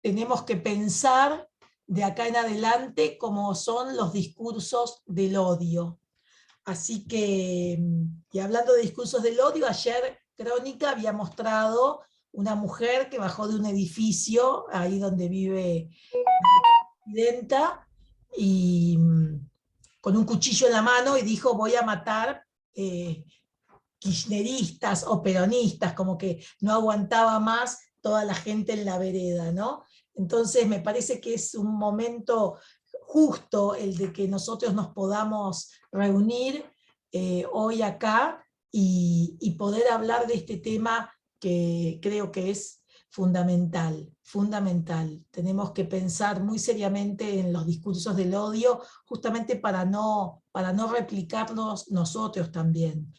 tenemos que pensar de acá en adelante cómo son los discursos del odio. Así que, y hablando de discursos del odio, ayer Crónica había mostrado una mujer que bajó de un edificio, ahí donde vive la presidenta, y con un cuchillo en la mano, y dijo: voy a matar kirchneristas o peronistas, como que no aguantaba más toda la gente en la vereda, ¿no? Entonces me parece que es un momento justo el de que nosotros nos podamos reunir hoy acá y poder hablar de este tema que creo que es fundamental, fundamental. Tenemos que pensar muy seriamente en los discursos del odio, justamente para no replicarlos nosotros también,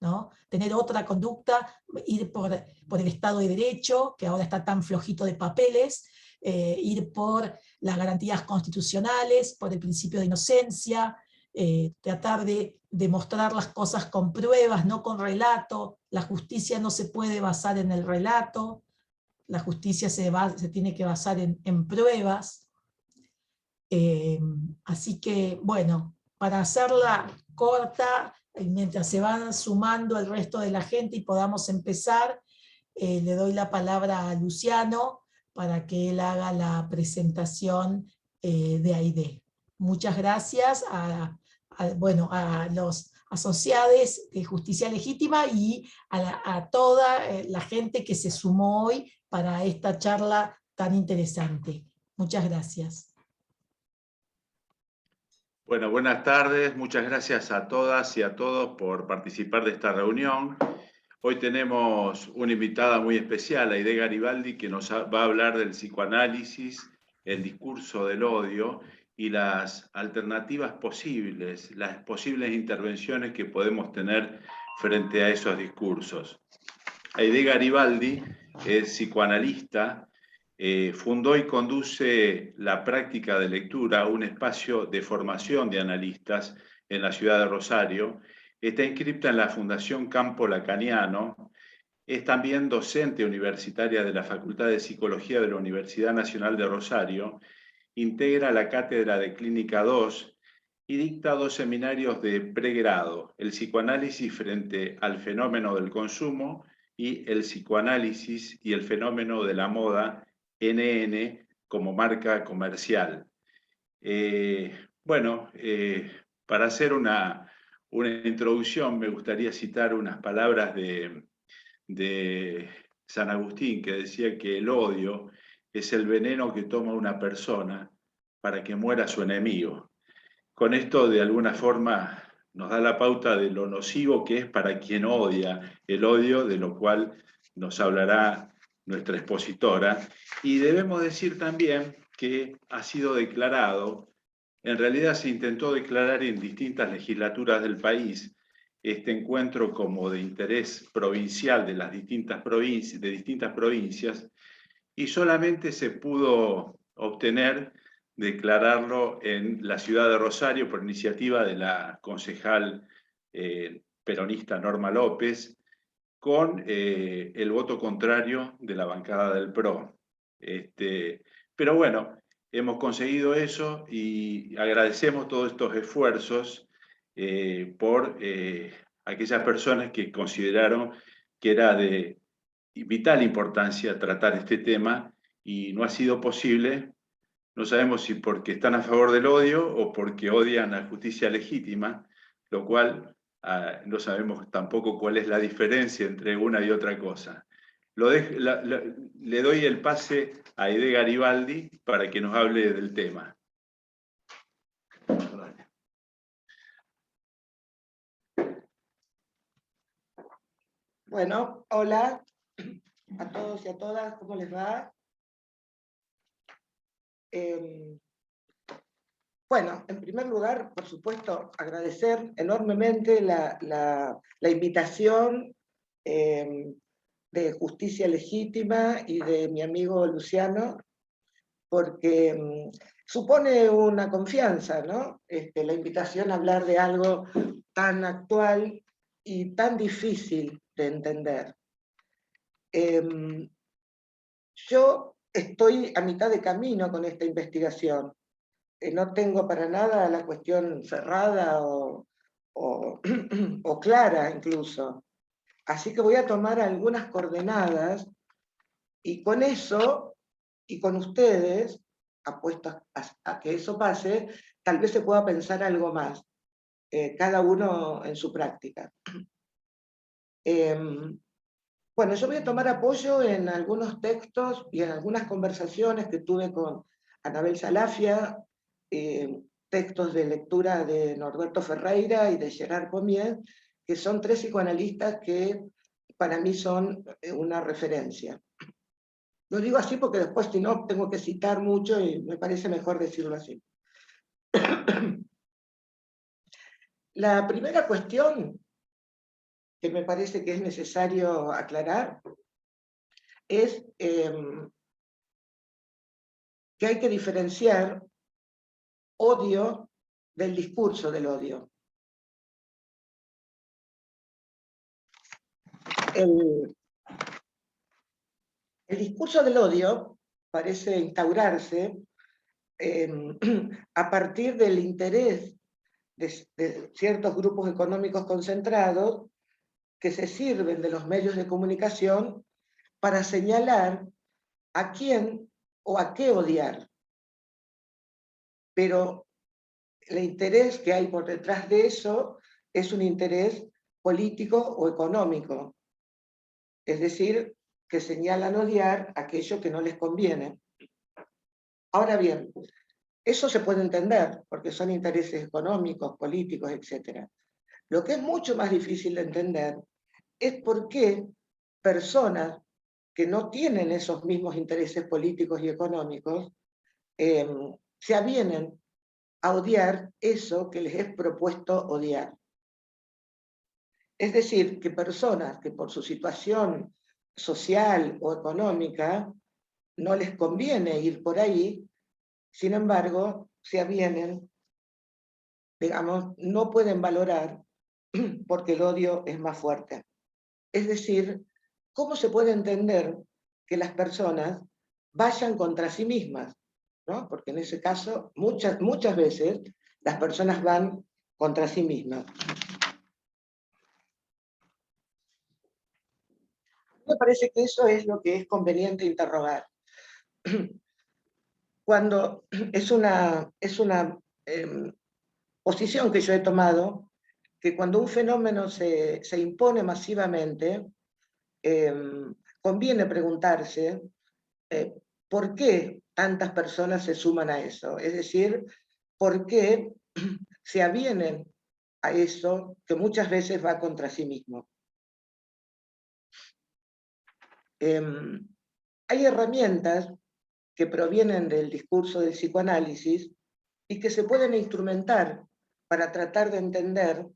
¿no? Tener otra conducta, ir por el Estado de Derecho, que ahora está tan flojito de papeles, ir por las garantías constitucionales, por el principio de inocencia, tratar de demostrar las cosas con pruebas, no con relato. La justicia no se puede basar en el relato, la justicia se tiene que basar en pruebas. Así que, bueno, para hacerla corta, mientras se van sumando el resto de la gente y podamos empezar, le doy la palabra a Luciano para que él haga la presentación de AID. Muchas gracias bueno, a los asociados de Justicia Legítima y a toda la gente que se sumó hoy para esta charla tan interesante. Muchas gracias. Bueno, buenas tardes. Muchas gracias a todas y a todos por participar de esta reunión. Hoy tenemos una invitada muy especial, Aide Garibaldi, que nos va a hablar del psicoanálisis, el discurso del odio y las alternativas posibles, las posibles intervenciones que podemos tener frente a esos discursos. Aide Garibaldi es psicoanalista, fundó y conduce la práctica de lectura, un espacio de formación de analistas en la ciudad de Rosario. Está inscripta en la Fundación Campo Lacaniano. Es también docente universitaria de la Facultad de Psicología de la Universidad Nacional de Rosario. Integra la Cátedra de Clínica 2 y dicta 2 seminarios de pregrado: el psicoanálisis frente al fenómeno del consumo y el psicoanálisis y el fenómeno de la moda, NN, como marca comercial. Para hacer una introducción me gustaría citar unas palabras de San Agustín, que decía que el odio es el veneno que toma una persona para que muera su enemigo. Con esto, de alguna forma, nos da la pauta de lo nocivo que es para quien odia, el odio, de lo cual nos hablará nuestra expositora. Y debemos decir también que ha sido declarado, en realidad se intentó declarar en distintas legislaturas del país, este encuentro como de interés provincial de las distintas provincias, y solamente se pudo obtener declararlo en la ciudad de Rosario por iniciativa de la concejal peronista Norma López, con el voto contrario de la bancada del PRO. Pero bueno, hemos conseguido eso y agradecemos todos estos esfuerzos por aquellas personas que consideraron que era de vital importancia tratar este tema y no ha sido posible. No sabemos si porque están a favor del odio o porque odian la justicia legítima, lo cual no sabemos tampoco cuál es la diferencia entre una y otra cosa. Le doy el pase a Aide Garibaldi para que nos hable del tema. Bueno, hola a todos y a todas, ¿cómo les va? Bueno, en primer lugar, por supuesto, agradecer enormemente la invitación de Justicia Legítima y de mi amigo Luciano, porque supone una confianza, ¿no? La invitación a hablar de algo tan actual y tan difícil de entender. Yo estoy a mitad de camino con esta investigación. No tengo para nada la cuestión cerrada o o clara incluso. Así que voy a tomar algunas coordenadas y con eso, y con ustedes, apuesto a que eso pase, tal vez se pueda pensar algo más, cada uno en su práctica. Bueno, yo voy a tomar apoyo en algunos textos y en algunas conversaciones que tuve con Anabel Salafia, textos de lectura de Norberto Ferreira y de Gerard Pommier, que son tres psicoanalistas que para mí son una referencia. Lo digo así porque después, si no, tengo que citar mucho y me parece mejor decirlo así. La primera cuestión que me parece que es necesario aclarar es que hay que diferenciar odio del discurso del odio. El discurso del odio parece instaurarse a partir del interés de ciertos grupos económicos concentrados que se sirven de los medios de comunicación para señalar a quién o a qué odiar. Pero el interés que hay por detrás de eso es un interés político o económico. Es decir, que señalan odiar aquello que no les conviene. Ahora bien, eso se puede entender, porque son intereses económicos, políticos, etc. Lo que es mucho más difícil de entender es por qué personas que no tienen esos mismos intereses políticos y económicos se avienen a odiar eso que les es propuesto odiar. Es decir, que personas que por su situación social o económica no les conviene ir por ahí, sin embargo, se avienen, digamos, no pueden valorar porque el odio es más fuerte. Es decir, ¿cómo se puede entender que las personas vayan contra sí mismas? ¿No? Porque en ese caso, muchas veces, las personas van contra sí mismas. Me parece que eso es lo que es conveniente interrogar. Cuando es una posición que yo he tomado, que cuando un fenómeno se impone masivamente, conviene preguntarse por qué tantas personas se suman a eso. Es decir, por qué se avienen a eso que muchas veces va contra sí mismo. Hay herramientas que provienen del discurso del psicoanálisis y que se pueden instrumentar para tratar de entender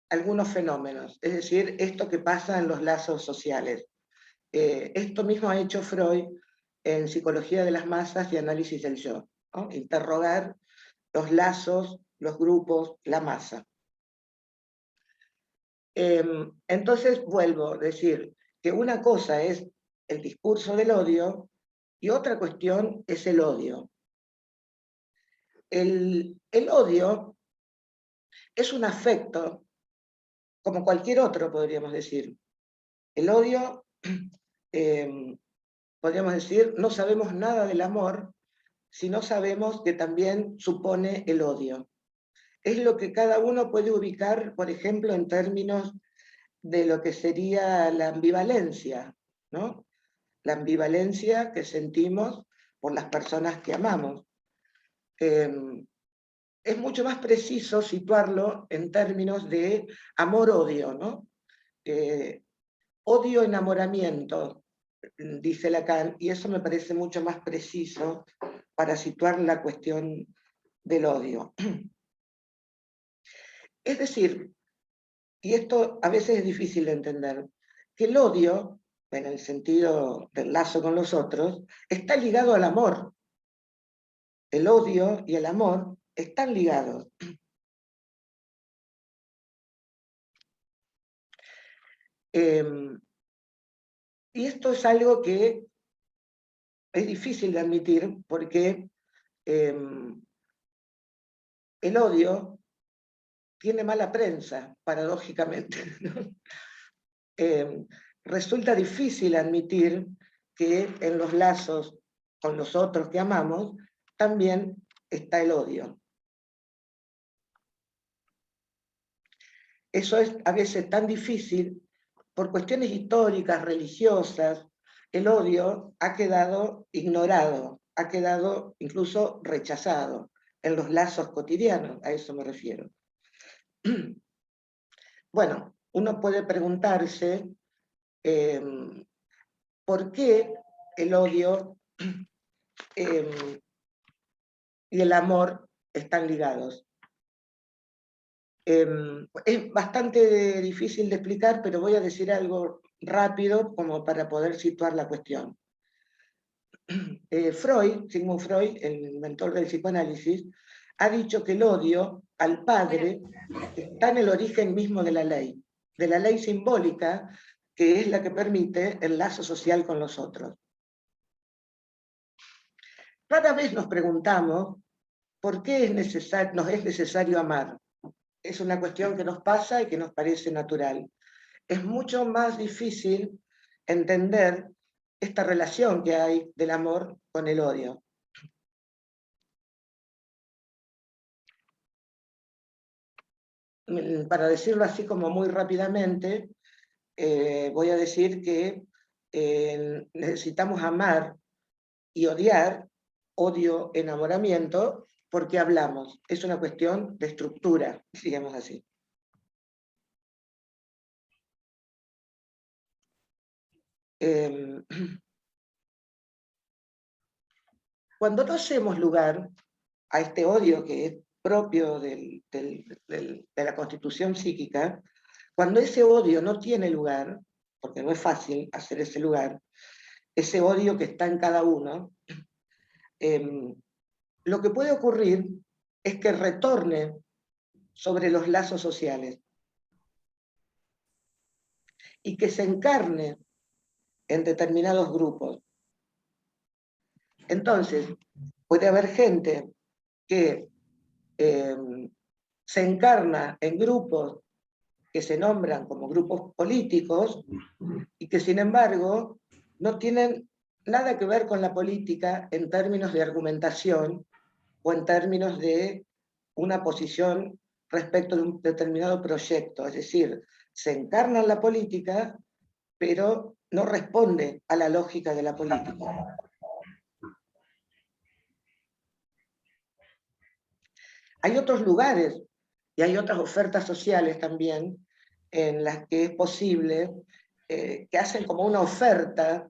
algunos fenómenos, es decir, esto que pasa en los lazos sociales. Esto mismo ha hecho Freud en Psicología de las Masas y Análisis del Yo, ¿no? Interrogar los lazos, los grupos, la masa. Entonces vuelvo a decir que una cosa es el discurso del odio y otra cuestión es el odio. El odio es un afecto como cualquier otro, podríamos decir. El odio, podríamos decir, no sabemos nada del amor si no sabemos que también supone el odio. Es lo que cada uno puede ubicar, por ejemplo, en términos de lo que sería la ambivalencia, ¿no? La ambivalencia que sentimos por las personas que amamos. Es mucho más preciso situarlo en términos de amor-odio, ¿no? Odio-enamoramiento, dice Lacan, y eso me parece mucho más preciso para situar la cuestión del odio. Es decir, y esto a veces es difícil de entender, que el odio, en el sentido del lazo con los otros, está ligado al amor. El odio y el amor están ligados. Y esto es algo que es difícil de admitir porque el odio tiene mala prensa, paradójicamente, ¿no? Resulta difícil admitir que en los lazos con los otros que amamos también está el odio. Eso es a veces tan difícil por cuestiones históricas, religiosas. El odio ha quedado ignorado, ha quedado incluso rechazado en los lazos cotidianos, a eso me refiero. Bueno, uno puede preguntarse por qué el odio y el amor están ligados. Es bastante difícil de explicar, pero voy a decir algo rápido como para poder situar la cuestión. Sigmund Freud, el mentor del psicoanálisis, ha dicho que el odio al padre está en el origen mismo de la ley simbólica, que es la que permite el lazo social con los otros. Cada vez nos preguntamos por qué nos es necesario amar. Es una cuestión que nos pasa y que nos parece natural. Es mucho más difícil entender esta relación que hay del amor con el odio. Para decirlo así como muy rápidamente, voy a decir que necesitamos amar y odiar, odio, enamoramiento, porque hablamos. Es una cuestión de estructura, digamos así. Cuando no hacemos lugar a este odio que es propio de la constitución psíquica, cuando ese odio no tiene lugar, porque no es fácil hacer ese lugar, ese odio que está en cada uno, lo que puede ocurrir es que retorne sobre los lazos sociales y que se encarne en determinados grupos. Entonces, puede haber gente que se encarna en grupos que se nombran como grupos políticos y que sin embargo no tienen nada que ver con la política en términos de argumentación o en términos de una posición respecto de un determinado proyecto. Es decir, se encarna en la política, pero no responde a la lógica de la política. Hay otros lugares y hay otras ofertas sociales también en las que es posible, que hacen como una oferta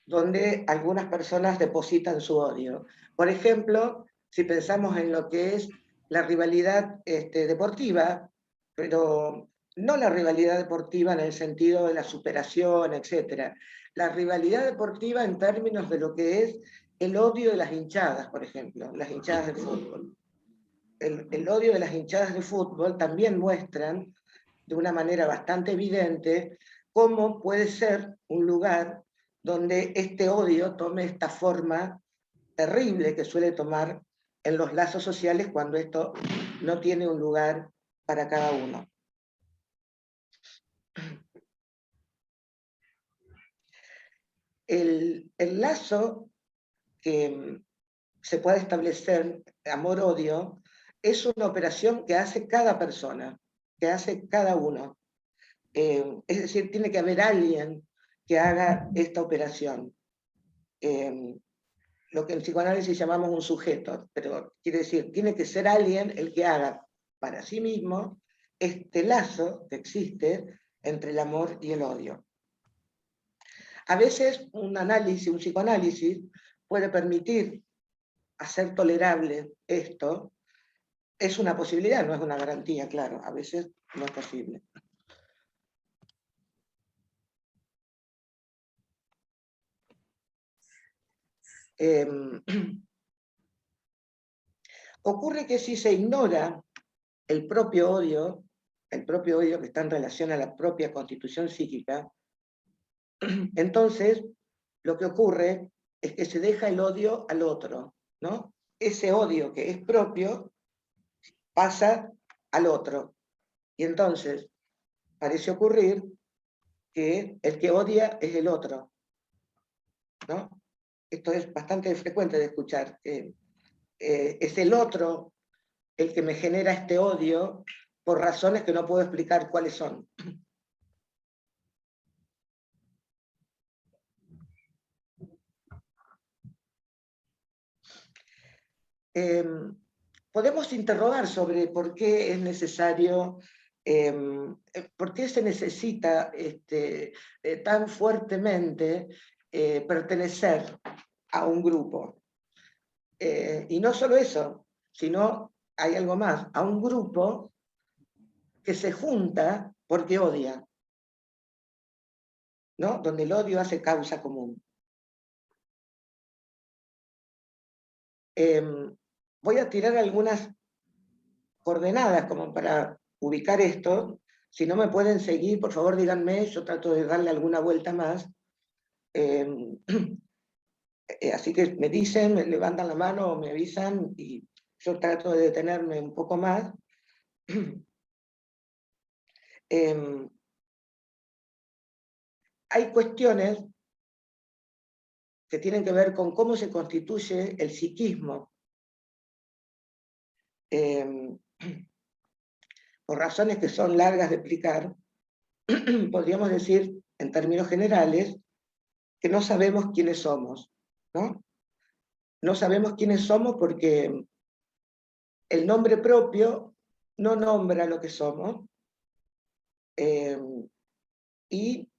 donde algunas personas depositan su odio. Por ejemplo, si pensamos en lo que es la rivalidad deportiva, pero no la rivalidad deportiva en el sentido de la superación, etc. La rivalidad deportiva en términos de lo que es el odio de las hinchadas, por ejemplo, las hinchadas de fútbol. El odio de las hinchadas de fútbol también muestran de una manera bastante evidente cómo puede ser un lugar donde este odio tome esta forma terrible que suele tomar en los lazos sociales cuando esto no tiene un lugar para cada uno. El lazo que se puede establecer, amor-odio, es una operación que hace cada persona, que hace cada uno. Es decir, tiene que haber alguien que haga esta operación. Lo que en psicoanálisis llamamos un sujeto, pero quiere decir, tiene que ser alguien el que haga para sí mismo este lazo que existe entre el amor y el odio. A veces un psicoanálisis puede permitir hacer tolerable esto. Es una posibilidad, no es una garantía, claro, a veces no es posible. Ocurre que si se ignora el propio odio, el propio odio que está en relación a la propia constitución psíquica, entonces lo que ocurre es que se deja el odio al otro, ¿no? Ese odio que es propio pasa al otro. Y entonces parece ocurrir que el que odia es el otro, ¿no? Esto es bastante frecuente de escuchar. Es el otro el que me genera este odio por razones que no puedo explicar cuáles son. Podemos interrogar sobre por qué es necesario, por qué se necesita tan fuertemente pertenecer a un grupo. Y no solo eso, sino hay algo más, a un grupo que se junta porque odia, ¿no? Donde el odio hace causa común. Voy a tirar algunas coordenadas como para ubicar esto. Si no me pueden seguir, por favor díganme, yo trato de darle alguna vuelta más. Así que me dicen, me levantan la mano o me avisan y yo trato de detenerme un poco más. Hay cuestiones que tienen que ver con cómo se constituye el psiquismo. Por razones que son largas de explicar, podríamos decir, en términos generales, que no sabemos quiénes somos, ¿no? No sabemos quiénes somos porque el nombre propio no nombra lo que somos, y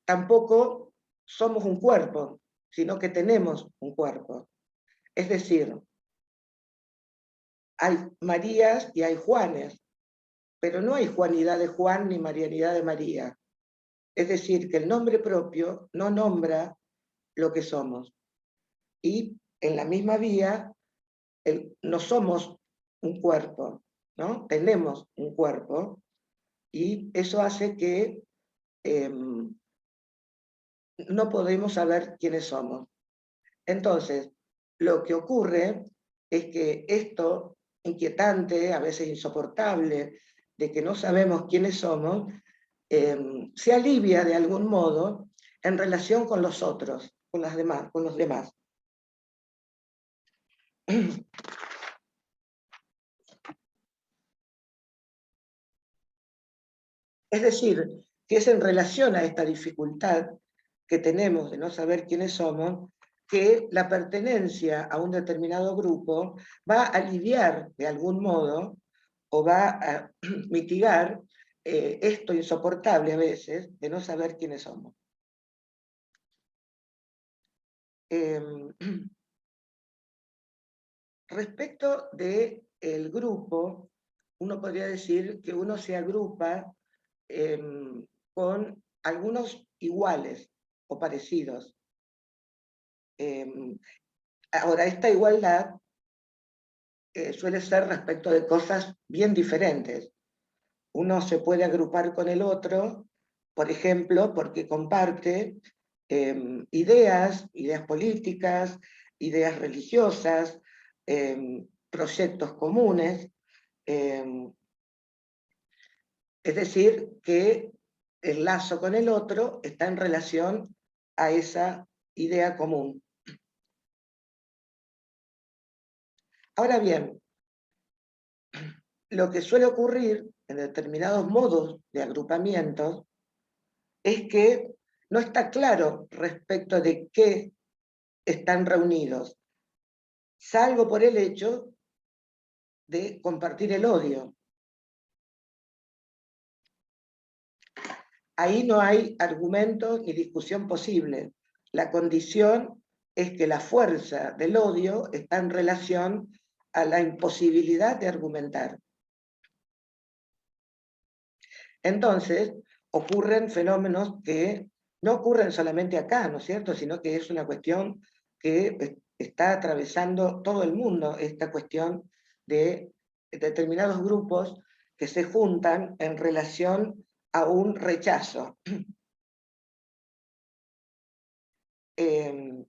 tampoco somos un cuerpo, sino que tenemos un cuerpo. Es decir, hay Marías y hay Juanes, pero no hay Juanidad de Juan ni Marianidad de María. Es decir, que el nombre propio no nombra lo que somos. Y en la misma vía, no somos un cuerpo, ¿no? Tenemos un cuerpo, y eso hace que no podemos saber quiénes somos. Entonces, lo que ocurre es que esto inquietante, a veces insoportable, de que no sabemos quiénes somos, se alivia de algún modo en relación con los otros, con los demás. Es decir, que es en relación a esta dificultad que tenemos de no saber quiénes somos, que la pertenencia a un determinado grupo va a aliviar de algún modo o va a mitigar esto insoportable a veces de no saber quiénes somos. Respecto del grupo, uno podría decir que uno se agrupa con algunos iguales o parecidos. Ahora, esta igualdad suele ser respecto de cosas bien diferentes. Uno se puede agrupar con el otro, por ejemplo, porque comparte ideas políticas, ideas religiosas, proyectos comunes. Es decir, que el lazo con el otro está en relación a esa idea común. Ahora bien, lo que suele ocurrir en determinados modos de agrupamientos es que no está claro respecto de qué están reunidos, salvo por el hecho de compartir el odio. Ahí no hay argumento ni discusión posible. La condición es que la fuerza del odio está en relación a la imposibilidad de argumentar. Entonces, ocurren fenómenos que no ocurren solamente acá, ¿no es cierto?, sino que es una cuestión que está atravesando todo el mundo, esta cuestión de determinados grupos que se juntan en relación a un rechazo. El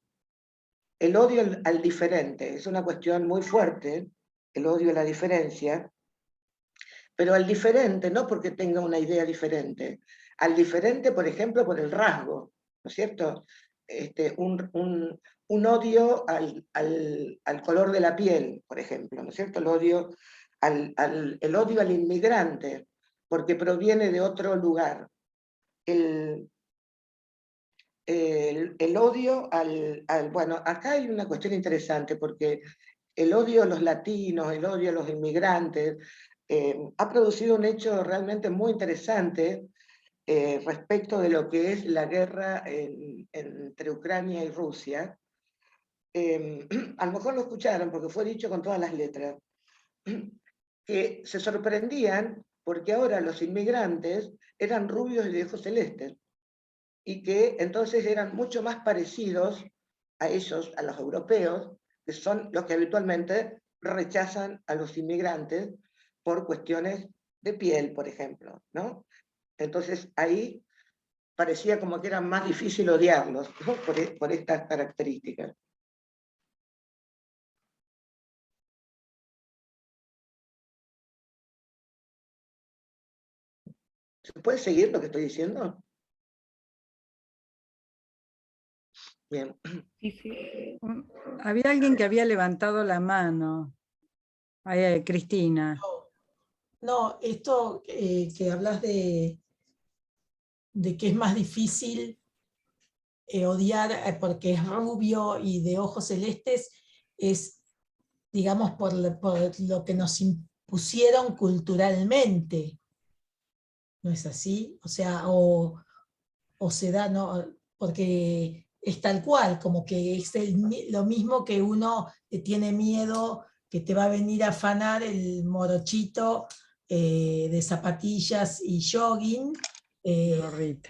odio al diferente es una cuestión muy fuerte, el odio a la diferencia, pero al diferente no porque tenga una idea diferente, al diferente, por ejemplo, por el rasgo, ¿no es cierto? Un odio al color de la piel, por ejemplo, ¿no es cierto? El odio al inmigrante, porque proviene de otro lugar. El odio bueno, acá hay una cuestión interesante, porque el odio a los latinos, el odio a los inmigrantes, ha producido un hecho realmente muy interesante respecto de lo que es la guerra entre Ucrania y Rusia. A lo mejor lo escucharon porque fue dicho con todas las letras, que se sorprendían porque ahora los inmigrantes eran rubios y de ojos celestes, y que entonces eran mucho más parecidos a ellos, a los europeos, que son los que habitualmente rechazan a los inmigrantes por cuestiones de piel, por ejemplo, ¿no? Entonces ahí parecía como que era más difícil odiarlos, ¿no? por estas características. ¿Se puede seguir lo que estoy diciendo? Bien. Sí, sí. Había alguien que había levantado la mano. Cristina. No, esto que hablas de que es más difícil odiar porque es rubio y de ojos celestes, es, digamos, por lo que nos impusieron culturalmente. ¿No es así? O sea, o se da, ¿no? Porque es tal cual, como que es lo mismo que uno tiene miedo que te va a venir a afanar el morochito de zapatillas y jogging,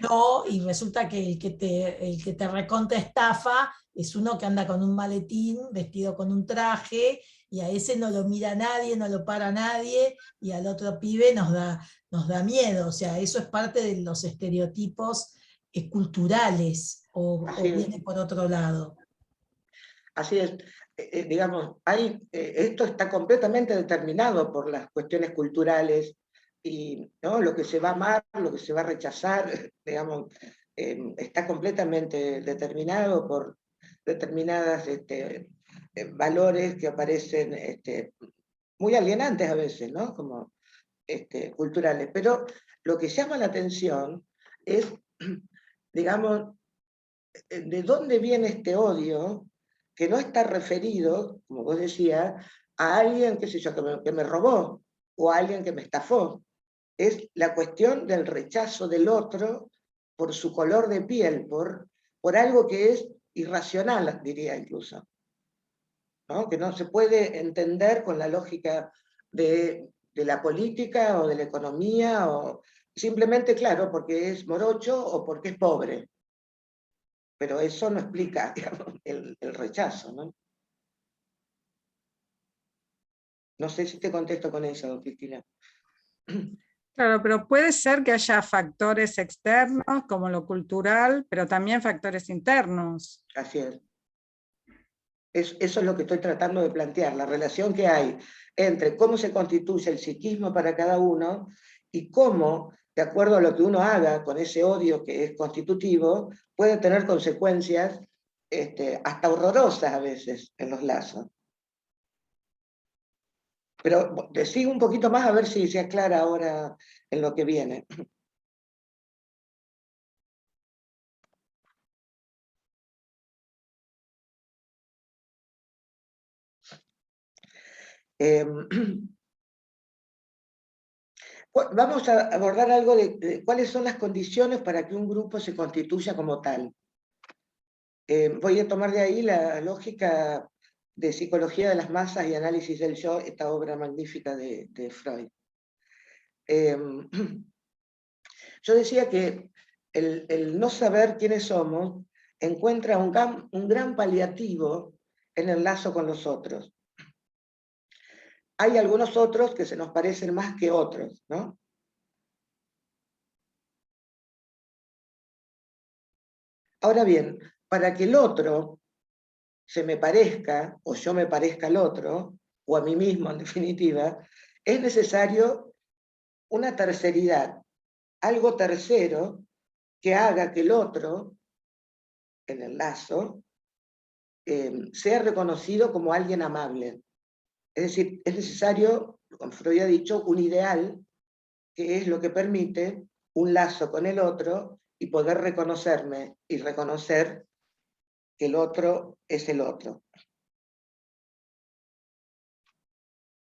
no, y resulta que el que te recontra estafa es uno que anda con un maletín, vestido con un traje, y a ese no lo mira nadie, no lo para nadie, y al otro pibe nos da miedo. O sea, eso es parte de los estereotipos culturales, o viene por otro lado. Así es. Digamos, esto está completamente determinado por las cuestiones culturales, y ¿no? Lo que se va a amar, lo que se va a rechazar, digamos, está completamente determinado por determinadas valores que aparecen muy alienantes a veces, ¿no? Como culturales. Pero lo que llama la atención es, digamos, de dónde viene este odio que no está referido, como vos decías, a alguien, qué sé yo, que me robó, o a alguien que me estafó. Es la cuestión del rechazo del otro por su color de piel, por algo que es irracional, diría incluso, ¿no? Que no se puede entender con la lógica de la política o de la economía, o simplemente, claro, porque es morocho o porque es pobre. Pero eso no explica, digamos, el rechazo, ¿no? No sé si te contesto con eso, Cristina. Claro, pero puede ser que haya factores externos, como lo cultural, pero también factores internos. Así es. Eso es lo que estoy tratando de plantear, la relación que hay entre cómo se constituye el psiquismo para cada uno y cómo, de acuerdo a lo que uno haga con ese odio que es constitutivo, puede tener consecuencias hasta horrorosas a veces en los lazos. Pero decí un poquito más a ver si se aclara ahora en lo que viene. Vamos a abordar algo de cuáles son las condiciones para que un grupo se constituya como tal. Voy a tomar de ahí la lógica de psicología de las masas y análisis del yo, esta obra magnífica de Freud. Yo decía que el no saber quiénes somos encuentra un gran paliativo en el lazo con los otros. hay algunos otros que se nos parecen más que otros, ¿no? Ahora bien, para que el otro se me parezca, o yo me parezca al otro, o a mí mismo en definitiva, es necesario una terceridad, algo tercero que haga que el otro, en el lazo, sea reconocido como alguien amable. Es decir, es necesario, como Freud ha dicho, un ideal, que es lo que permite un lazo con el otro y poder reconocerme y reconocer que el otro es el otro.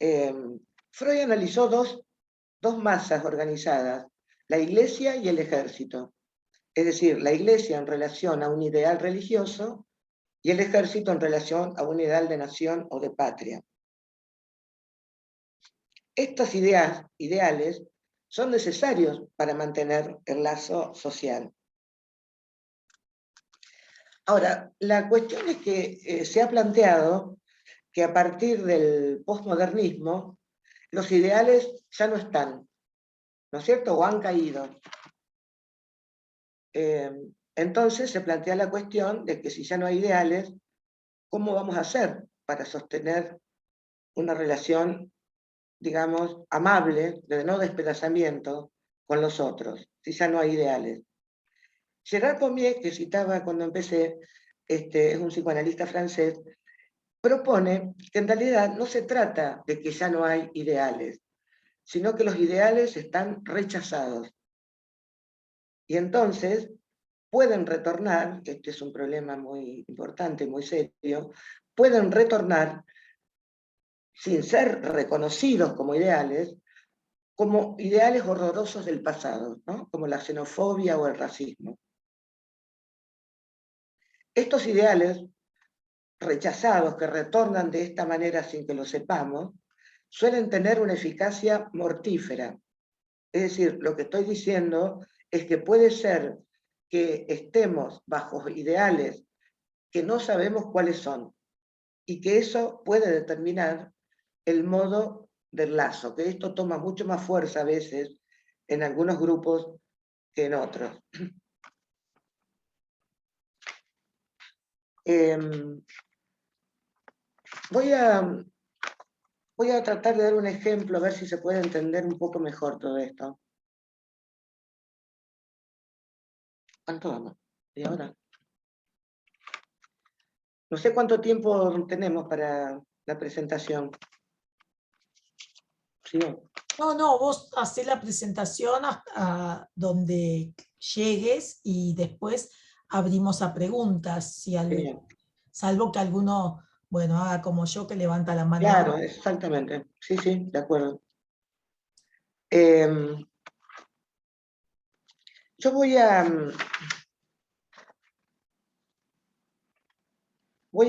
Freud analizó dos masas organizadas, la Iglesia y el ejército. Es decir, la Iglesia en relación a un ideal religioso y el ejército en relación a un ideal de nación o de patria. Estos ideales son necesarios para mantener el lazo social. Ahora, la cuestión es que se ha planteado que a partir del posmodernismo los ideales ya no están, ¿no es cierto? O han caído. Entonces se plantea la cuestión de que si ya no hay ideales, ¿cómo vamos a hacer para sostener una relación, digamos, amable, de no despedazamiento con los otros, si ya no hay ideales? Gerard Pommier, que citaba cuando empecé, es un psicoanalista francés, propone que en realidad no se trata de que ya no hay ideales, sino que los ideales están rechazados. Y entonces pueden retornar, este es un problema muy importante, muy serio, pueden retornar sin ser reconocidos como ideales horrorosos del pasado, ¿no? Como la xenofobia o el racismo. Estos ideales rechazados que retornan de esta manera sin que lo sepamos, suelen tener una eficacia mortífera. Es decir, lo que estoy diciendo es que puede ser que estemos bajo ideales que no sabemos cuáles son, y que eso puede determinar el modo del lazo, que esto toma mucho más fuerza a veces en algunos grupos que en otros. Voy a tratar de dar un ejemplo, a ver si se puede entender un poco mejor todo esto. ¿Cuánto vamos? ¿Y ahora? No sé cuánto tiempo tenemos para la presentación. ¿Sí? No, vos hacés la presentación hasta donde llegues y después abrimos a preguntas, salvo que alguno, bueno, haga como yo que levanta la mano. Claro, exactamente. Sí, de acuerdo. Yo voy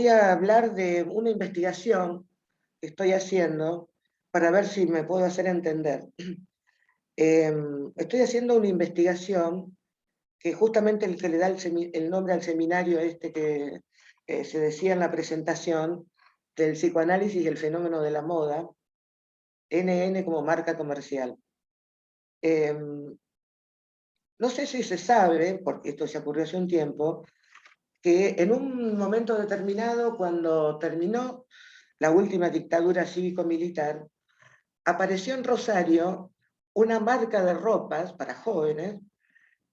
a hablar de una investigación que estoy haciendo para ver si me puedo hacer entender. Estoy haciendo una investigación que justamente el que le da el nombre al seminario que se decía en la presentación del psicoanálisis y el fenómeno de la moda, NN como marca comercial. No sé si se sabe, porque esto se ocurrió hace un tiempo, que en un momento determinado, cuando terminó la última dictadura cívico-militar, apareció en Rosario una marca de ropas para jóvenes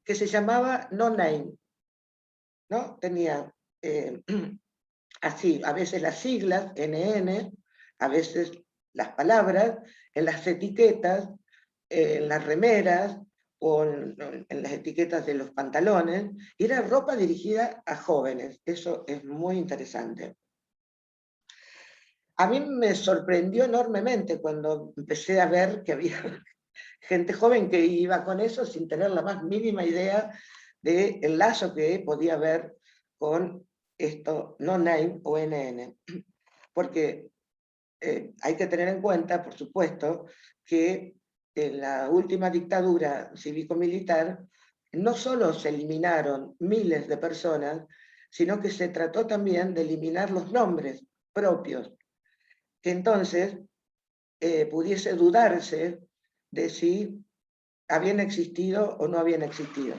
que se llamaba No Name, ¿no? Tenía así, a veces las siglas, NN, a veces las palabras, en las etiquetas, en las remeras, o en las etiquetas de los pantalones, y era ropa dirigida a jóvenes. Eso es muy interesante. A mí me sorprendió enormemente cuando empecé a ver que había gente joven que iba con eso sin tener la más mínima idea del lazo que podía haber con esto, no name o NN. Porque hay que tener en cuenta, por supuesto, que en la última dictadura cívico-militar no solo se eliminaron miles de personas, sino que se trató también de eliminar los nombres propios. Entonces, pudiese dudarse de si habían existido o no habían existido.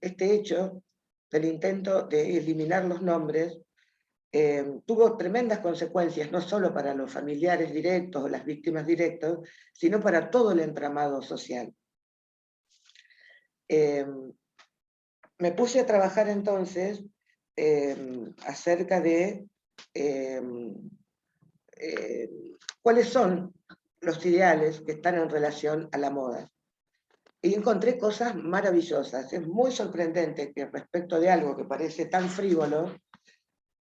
Este hecho del intento de eliminar los nombres, tuvo tremendas consecuencias, no solo para los familiares directos o las víctimas directas, sino para todo el entramado social. Me puse a trabajar entonces acerca de cuáles son los ideales que están en relación a la moda. Y encontré cosas maravillosas. Es muy sorprendente que respecto de algo que parece tan frívolo,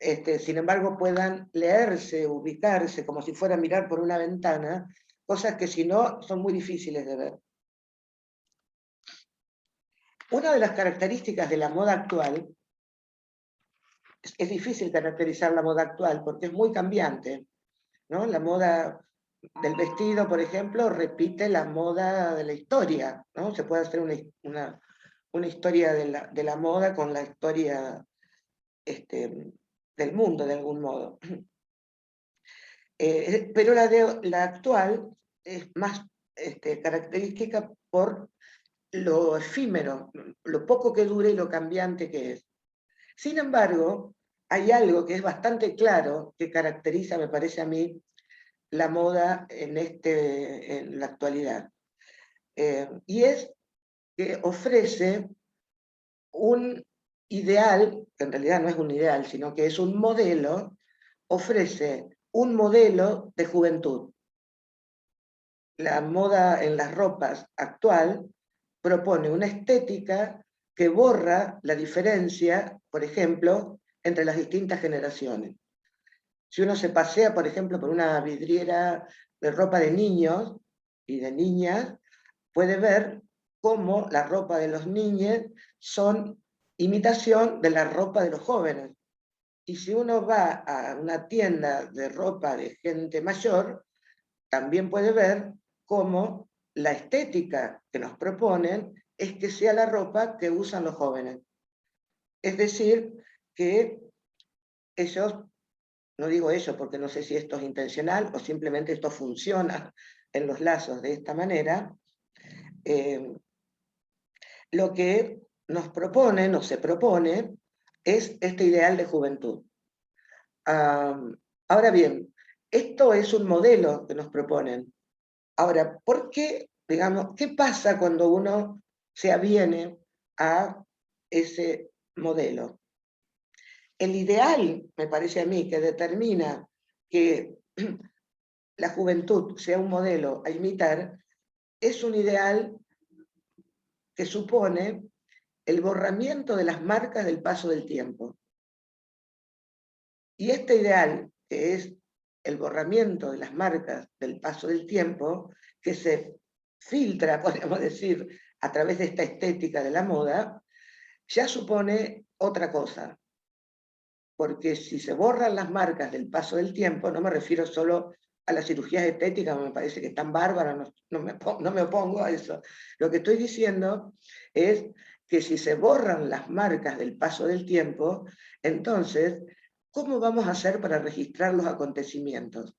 sin embargo puedan leerse, ubicarse, como si fuera a mirar por una ventana, cosas que si no son muy difíciles de ver. Una de las características de la moda actual, es difícil caracterizar la moda actual porque es muy cambiante, ¿no? La moda del vestido, por ejemplo, repite la moda de la historia, ¿no? Se puede hacer una historia de la moda con la historia del mundo, de algún modo. Pero la actual es más característica por lo efímero, lo poco que dura y lo cambiante que es. Sin embargo, hay algo que es bastante claro que caracteriza, me parece a mí, la moda en la actualidad. Y es que ofrece un ideal, que en realidad no es un ideal, sino que es un modelo, ofrece un modelo de juventud. La moda en las ropas actual propone una estética que borra la diferencia, por ejemplo, entre las distintas generaciones. Si uno se pasea, por ejemplo, por una vidriera de ropa de niños y de niñas, puede ver cómo la ropa de los niños son imitación de la ropa de los jóvenes. Y si uno va a una tienda de ropa de gente mayor, también puede ver cómo la estética que nos proponen es que sea la ropa que usan los jóvenes. Es decir, que ellos, no digo eso porque no sé si esto es intencional o simplemente esto funciona en los lazos de esta manera, lo que nos proponen o se propone es este ideal de juventud. Ahora bien, esto es un modelo que nos proponen. Ahora, ¿por qué, digamos, qué pasa cuando uno se aviene a ese modelo? El ideal, me parece a mí, que determina que la juventud sea un modelo a imitar, es un ideal que supone el borramiento de las marcas del paso del tiempo. Y este ideal, que es el borramiento de las marcas del paso del tiempo, que se filtra, podemos decir, a través de esta estética de la moda, ya supone otra cosa. Porque si se borran las marcas del paso del tiempo, no me refiero solo a las cirugías estéticas, me parece que están bárbaras, no me opongo a eso. Lo que estoy diciendo es que si se borran las marcas del paso del tiempo, entonces, ¿cómo vamos a hacer para registrar los acontecimientos?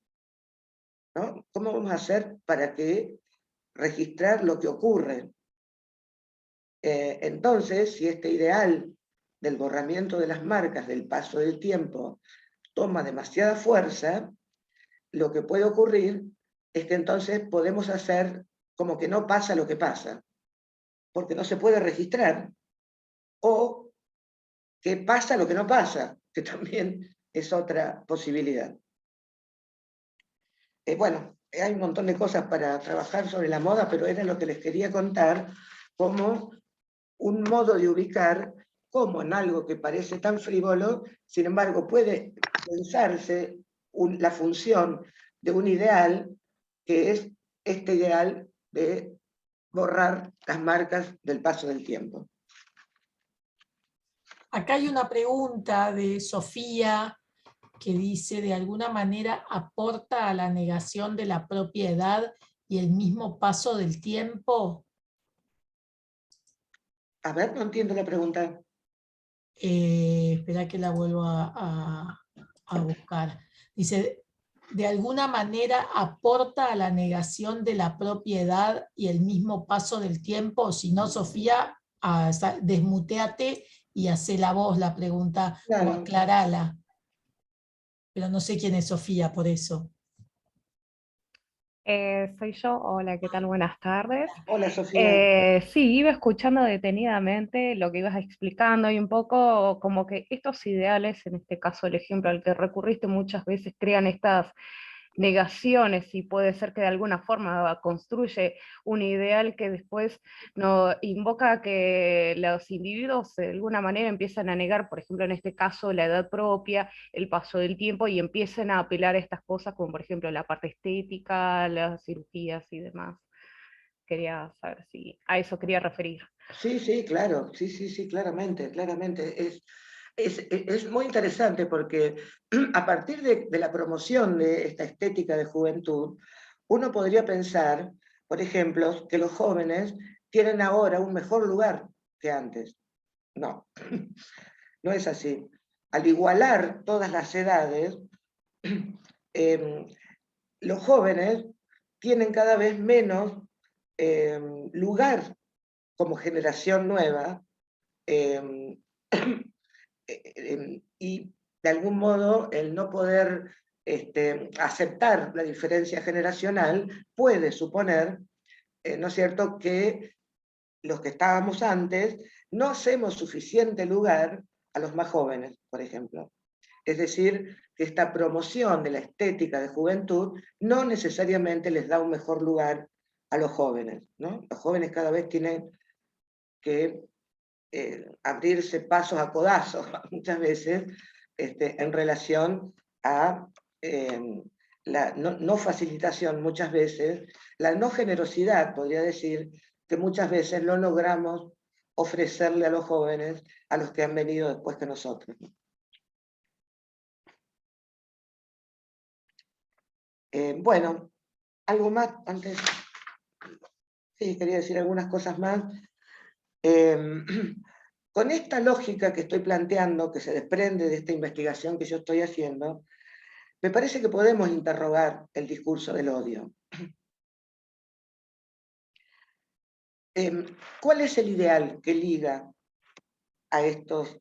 ¿No? ¿Cómo vamos a hacer para registrar lo que ocurre? Entonces, si este ideal del borramiento de las marcas del paso del tiempo toma demasiada fuerza, lo que puede ocurrir es que entonces podemos hacer como que no pasa lo que pasa, porque no se puede registrar, o que pasa lo que no pasa, que también es otra posibilidad. Bueno, hay un montón de cosas para trabajar sobre la moda, pero era lo que les quería contar como un modo de ubicar cómo en algo que parece tan frívolo, sin embargo puede pensarse la función de un ideal, que es este ideal de borrar las marcas del paso del tiempo. Acá hay una pregunta de Sofía que dice, de alguna manera aporta a la negación de la propiedad y el mismo paso del tiempo. A ver, no entiendo la pregunta. Espera que la vuelvo a buscar. Dice, de alguna manera aporta a la negación de la propiedad y el mismo paso del tiempo. Si no, Sofía, desmuteate y hace la voz la pregunta o Claro. aclarala. Pero no sé quién es Sofía por eso. Soy yo, hola, ¿qué tal? Buenas tardes. Hola, Sofía. Sí, iba escuchando detenidamente lo que ibas explicando y un poco como que estos ideales, en este caso el ejemplo al que recurriste muchas veces, crean estas negaciones y puede ser que de alguna forma construye un ideal que después no invoca a que los individuos de alguna manera empiezan a negar, por ejemplo en este caso la edad propia, el paso del tiempo y empiecen a apelar a estas cosas como por ejemplo la parte estética, las cirugías y demás. Quería saber si a eso quería referir. Sí, sí, claro, sí, sí, sí, claramente, claramente. Es muy interesante porque a partir de la promoción de esta estética de juventud, uno podría pensar, por ejemplo, que los jóvenes tienen ahora un mejor lugar que antes. No, no es así. Al igualar todas las edades, los jóvenes tienen cada vez menos lugar como generación nueva, y de algún modo el no poder aceptar la diferencia generacional puede suponer, ¿no es cierto?, que los que estábamos antes no hacemos suficiente lugar a los más jóvenes, por ejemplo. Es decir, que esta promoción de la estética de juventud no necesariamente les da un mejor lugar a los jóvenes, ¿no? Los jóvenes cada vez tienen que abrirse pasos a codazos muchas veces en relación a la no facilitación muchas veces, la no generosidad, podría decir, que muchas veces no logramos ofrecerle a los jóvenes, a los que han venido después que nosotros. Bueno, algo más antes. Sí, quería decir algunas cosas más. Con esta lógica que estoy planteando, que se desprende de esta investigación que yo estoy haciendo, me parece que podemos interrogar el discurso del odio. ¿Cuál es el ideal que liga a estos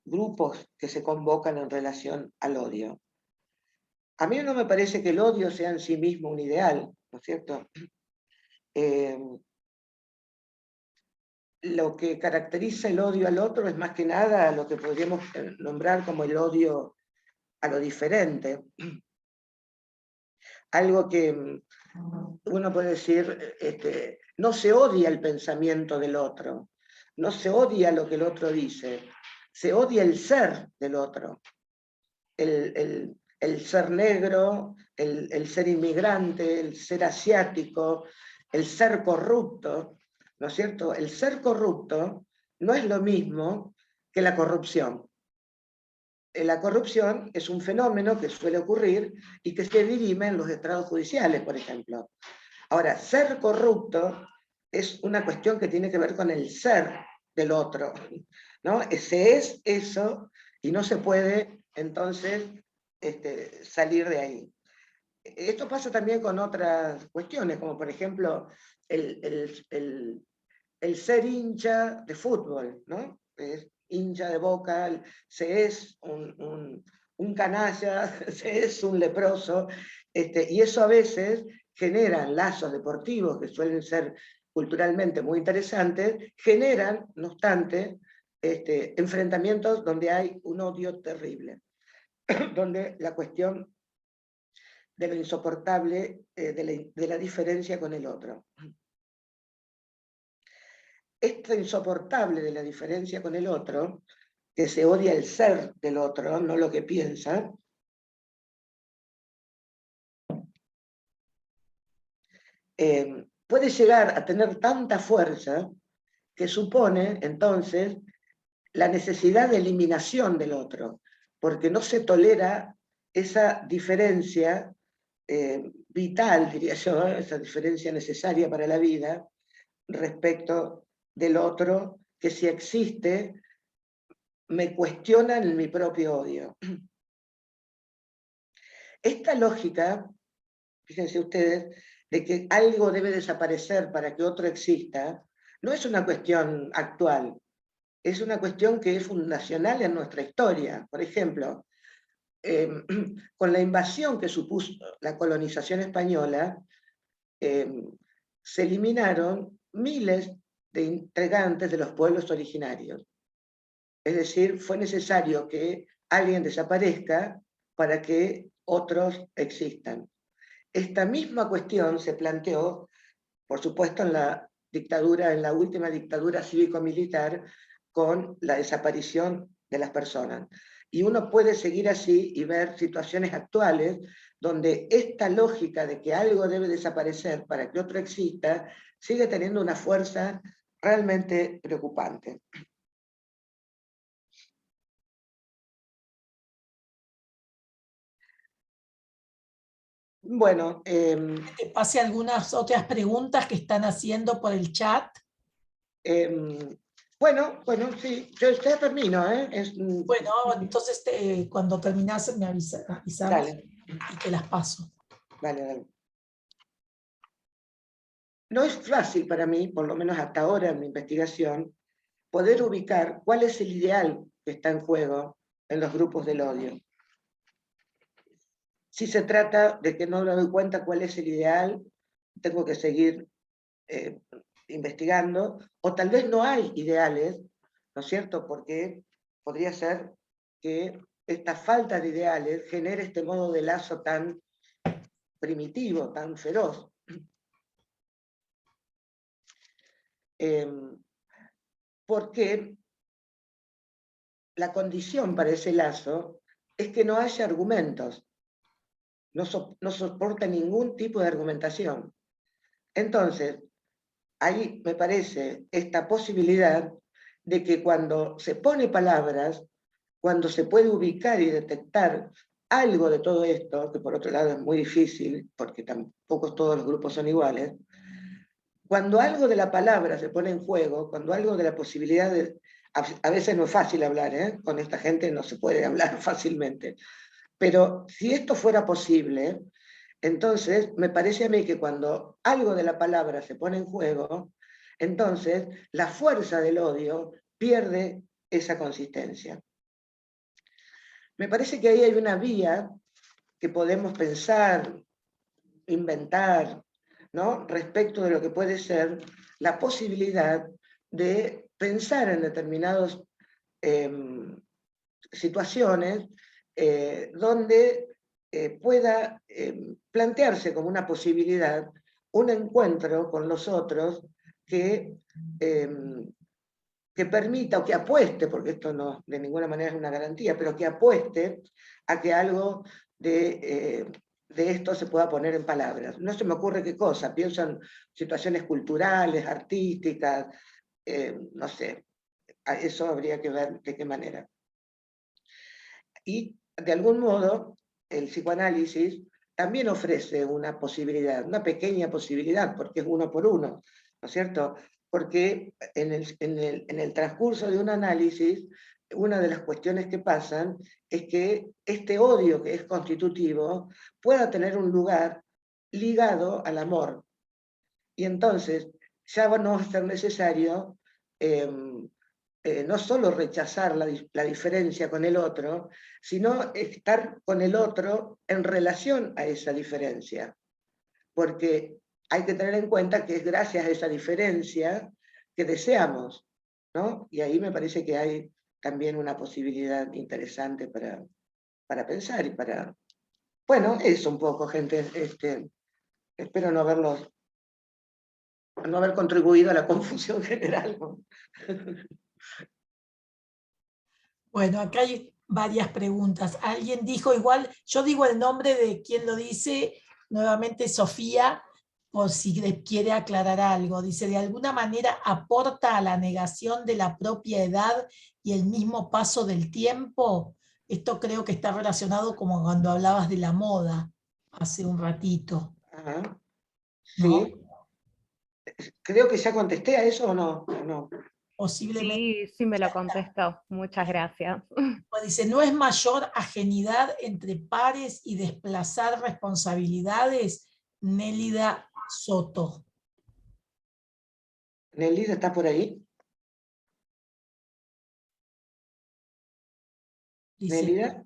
grupos que se convocan en relación al odio? A mí no me parece que el odio sea en sí mismo un ideal, ¿no es cierto? Lo que caracteriza el odio al otro es más que nada lo que podríamos nombrar como el odio a lo diferente. Algo que uno puede decir, no se odia el pensamiento del otro, no se odia lo que el otro dice, se odia el ser del otro. El ser negro, el ser inmigrante, el ser asiático, el ser corrupto, ¿no es cierto? El ser corrupto no es lo mismo que la corrupción. La corrupción es un fenómeno que suele ocurrir y que se dirime en los estrados judiciales, por ejemplo. Ahora, ser corrupto es una cuestión que tiene que ver con el ser del otro, ¿no? Se es eso y no se puede, entonces, salir de ahí. Esto pasa también con otras cuestiones, como por ejemplo el ser hincha de fútbol, ¿no? Es hincha de Boca, se es un canalla, se es un leproso, y eso a veces genera lazos deportivos que suelen ser culturalmente muy interesantes, generan, no obstante, enfrentamientos donde hay un odio terrible, donde la cuestión de lo insoportable, de la diferencia con el otro. Esto insoportable de la diferencia con el otro, que se odia el ser del otro, no lo que piensa, puede llegar a tener tanta fuerza que supone entonces la necesidad de eliminación del otro, porque no se tolera esa diferencia vital, diría yo, esa diferencia necesaria para la vida respecto del otro, que si existe, me cuestionan mi propio odio. Esta lógica, fíjense ustedes, de que algo debe desaparecer para que otro exista, no es una cuestión actual, es una cuestión que es fundacional en nuestra historia. Por ejemplo, con la invasión que supuso la colonización española, se eliminaron miles de integrantes de los pueblos originarios. Es decir, fue necesario que alguien desaparezca para que otros existan. Esta misma cuestión se planteó, por supuesto, en la dictadura, en la última dictadura cívico-militar, con la desaparición de las personas. Y uno puede seguir así y ver situaciones actuales donde esta lógica de que algo debe desaparecer para que otro exista, sigue teniendo una fuerza realmente preocupante. Bueno, Te pase algunas otras preguntas que están haciendo por el chat. bueno, sí, yo ya termino, ¿eh? Bueno, entonces cuando terminas me avisamos Dale. y te las paso. Dale. No es fácil para mí, por lo menos hasta ahora en mi investigación, poder ubicar cuál es el ideal que está en juego en los grupos del odio. Si se trata de que no me doy cuenta cuál es el ideal, tengo que seguir investigando, o tal vez no hay ideales, ¿no es cierto? Porque podría ser que esta falta de ideales genere este modo de lazo tan primitivo, tan feroz. Porque la condición para ese lazo es que no haya argumentos, no soporta ningún tipo de argumentación. Entonces, ahí me parece esta posibilidad de que cuando se pone palabras, cuando se puede ubicar y detectar algo de todo esto, que por otro lado es muy difícil, porque tampoco todos los grupos son iguales, cuando algo de la palabra se pone en juego, cuando algo de la posibilidad de... A veces no es fácil hablar, ¿eh? Con esta gente no se puede hablar fácilmente, pero si esto fuera posible, entonces me parece a mí que cuando algo de la palabra se pone en juego, entonces la fuerza del odio pierde esa consistencia. Me parece que ahí hay una vía que podemos pensar, inventar, ¿no? Respecto de lo que puede ser la posibilidad de pensar en determinadas situaciones donde pueda plantearse como una posibilidad un encuentro con los otros que permita o que apueste, porque esto no de ninguna manera es una garantía, pero que apueste a que algo de esto se pueda poner en palabras. No se me ocurre qué cosa, pienso en situaciones culturales, artísticas, no sé, a eso habría que ver de qué manera. Y de algún modo el psicoanálisis también ofrece una posibilidad, una pequeña posibilidad, porque es uno por uno, ¿no es cierto? Porque en el transcurso de un análisis, una de las cuestiones que pasan es que este odio que es constitutivo pueda tener un lugar ligado al amor. Y entonces ya no va a ser necesario no solo rechazar la diferencia con el otro, sino estar con el otro en relación a esa diferencia. Porque hay que tener en cuenta que es gracias a esa diferencia que deseamos, ¿no? Y ahí me parece que hay también una posibilidad interesante para pensar y para... Bueno, eso un poco, gente. Espero no haber contribuido a la confusión general, ¿no? Bueno, acá hay varias preguntas. Alguien dijo, igual, yo digo el nombre de quien lo dice, nuevamente Sofía, por si quiere aclarar algo. Dice, de alguna manera aporta a la negación de la propia edad y el mismo paso del tiempo. Esto creo que está relacionado como cuando hablabas de la moda hace un ratito. Ajá. ¿No? Sí. Creo que ya contesté a eso o no. No. posiblemente. Sí, sí me lo contestó. Muchas gracias. Dice, ¿no es mayor ajenidad entre pares y desplazar responsabilidades? Nélida Soto. Nelida, ¿está por ahí? Dice, Nelida,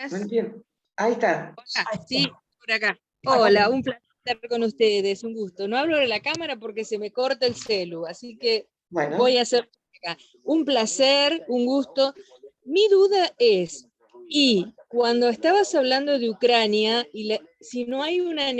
no entiendo. Ahí está. Hola, ahí está. sí, por acá. Acá Hola, está. un placer estar con ustedes, un gusto. No hablo de la cámara porque se me corta el celu, así que Bueno, voy a hacer acá. Un placer, un gusto. Mi duda es, y cuando estabas hablando de Ucrania, si no hay una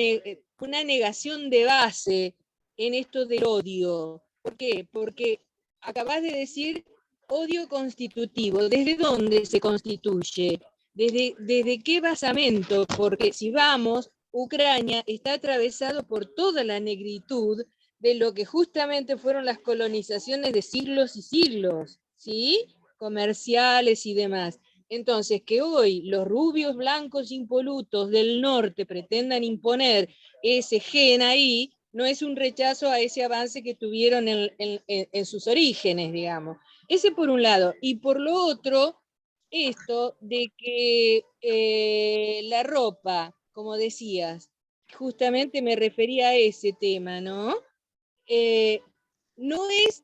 negación de base en esto del odio, ¿por qué? Porque acabas de decir odio constitutivo. ¿Desde dónde se constituye? ¿Desde qué basamento? Porque si vamos, Ucrania está atravesado por toda la negritud de lo que justamente fueron las colonizaciones de siglos y siglos, ¿sí? Comerciales y demás. Entonces, que hoy los rubios blancos impolutos del norte pretendan imponer ese gen ahí, no es un rechazo a ese avance que tuvieron en sus orígenes, digamos. Ese por un lado. Y por lo otro, esto de que la ropa, como decías, justamente me refería a ese tema, ¿no? No es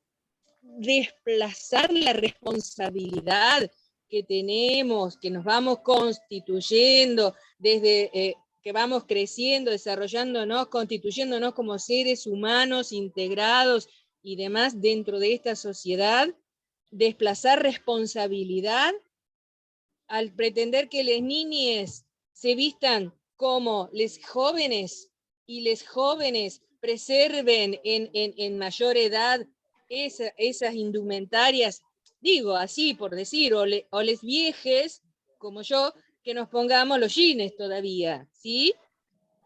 desplazar la responsabilidad que tenemos, que nos vamos constituyendo desde que vamos creciendo, desarrollándonos, constituyéndonos como seres humanos integrados y demás dentro de esta sociedad, desplazar responsabilidad al pretender que las niñas se vistan como les jóvenes y les jóvenes preserven en mayor edad esas indumentarias, digo así por decir, o les viejes, como yo, que nos pongamos los jeans todavía, ¿sí?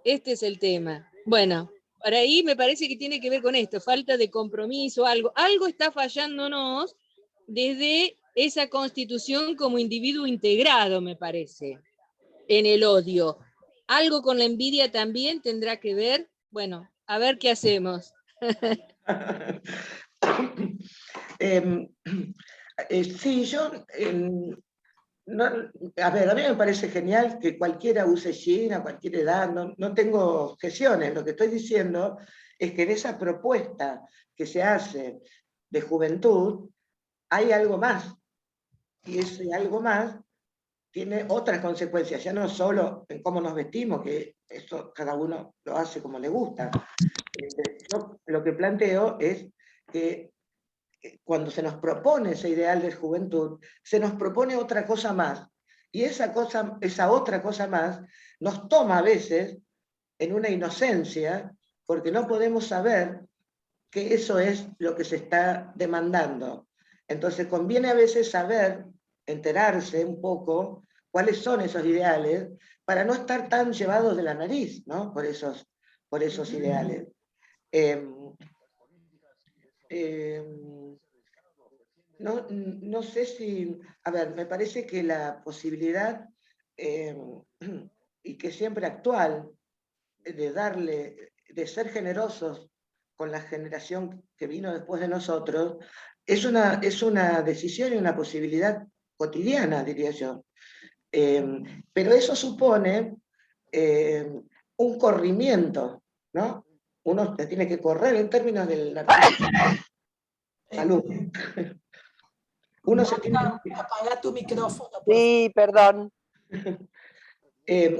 Este es el tema. Bueno, por ahí me parece que tiene que ver con esto, falta de compromiso, algo está fallándonos desde esa constitución como individuo integrado, me parece, en el odio. Algo con la envidia también tendrá que ver. Bueno, a ver qué hacemos. Sí, yo, no, a ver, a mí me parece genial que cualquiera use jean a cualquier edad, no tengo objeciones. Lo que estoy diciendo es que en esa propuesta que se hace de juventud hay algo más, y ese algo más tiene otras consecuencias, ya no solo en cómo nos vestimos, que eso cada uno lo hace como le gusta. Yo lo que planteo es que cuando se nos propone ese ideal de juventud, se nos propone otra cosa más, y esa otra cosa más nos toma a veces en una inocencia, porque no podemos saber que eso es lo que se está demandando. Entonces conviene a veces saber, enterarse un poco cuáles son esos ideales, para no estar tan llevados de la nariz, ¿no? por esos ideales. No sé si, a ver, me parece que la posibilidad, y que siempre actual, de ser generosos con la generación que vino después de nosotros, es una decisión y una posibilidad cotidiana, diría yo. Pero eso supone un corrimiento, ¿no? Uno tiene que correr en términos del salud. Uno se tiene que... Apaga tu micrófono. Sí, perdón.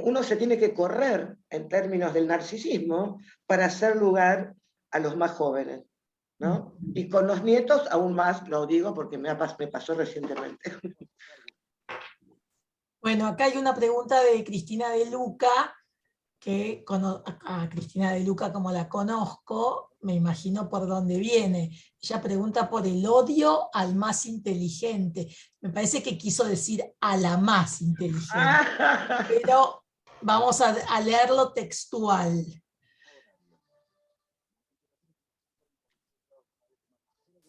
Uno se tiene que correr en términos del narcisismo para hacer lugar a los más jóvenes, ¿no? Y con los nietos aún más, lo digo porque me pasó recientemente. Bueno, acá hay una pregunta de Cristina de Luca, que a Cristina de Luca, como la conozco, me imagino por dónde viene. Ella pregunta por el odio al más inteligente. Me parece que quiso decir a la más inteligente. Pero vamos a leerlo textual.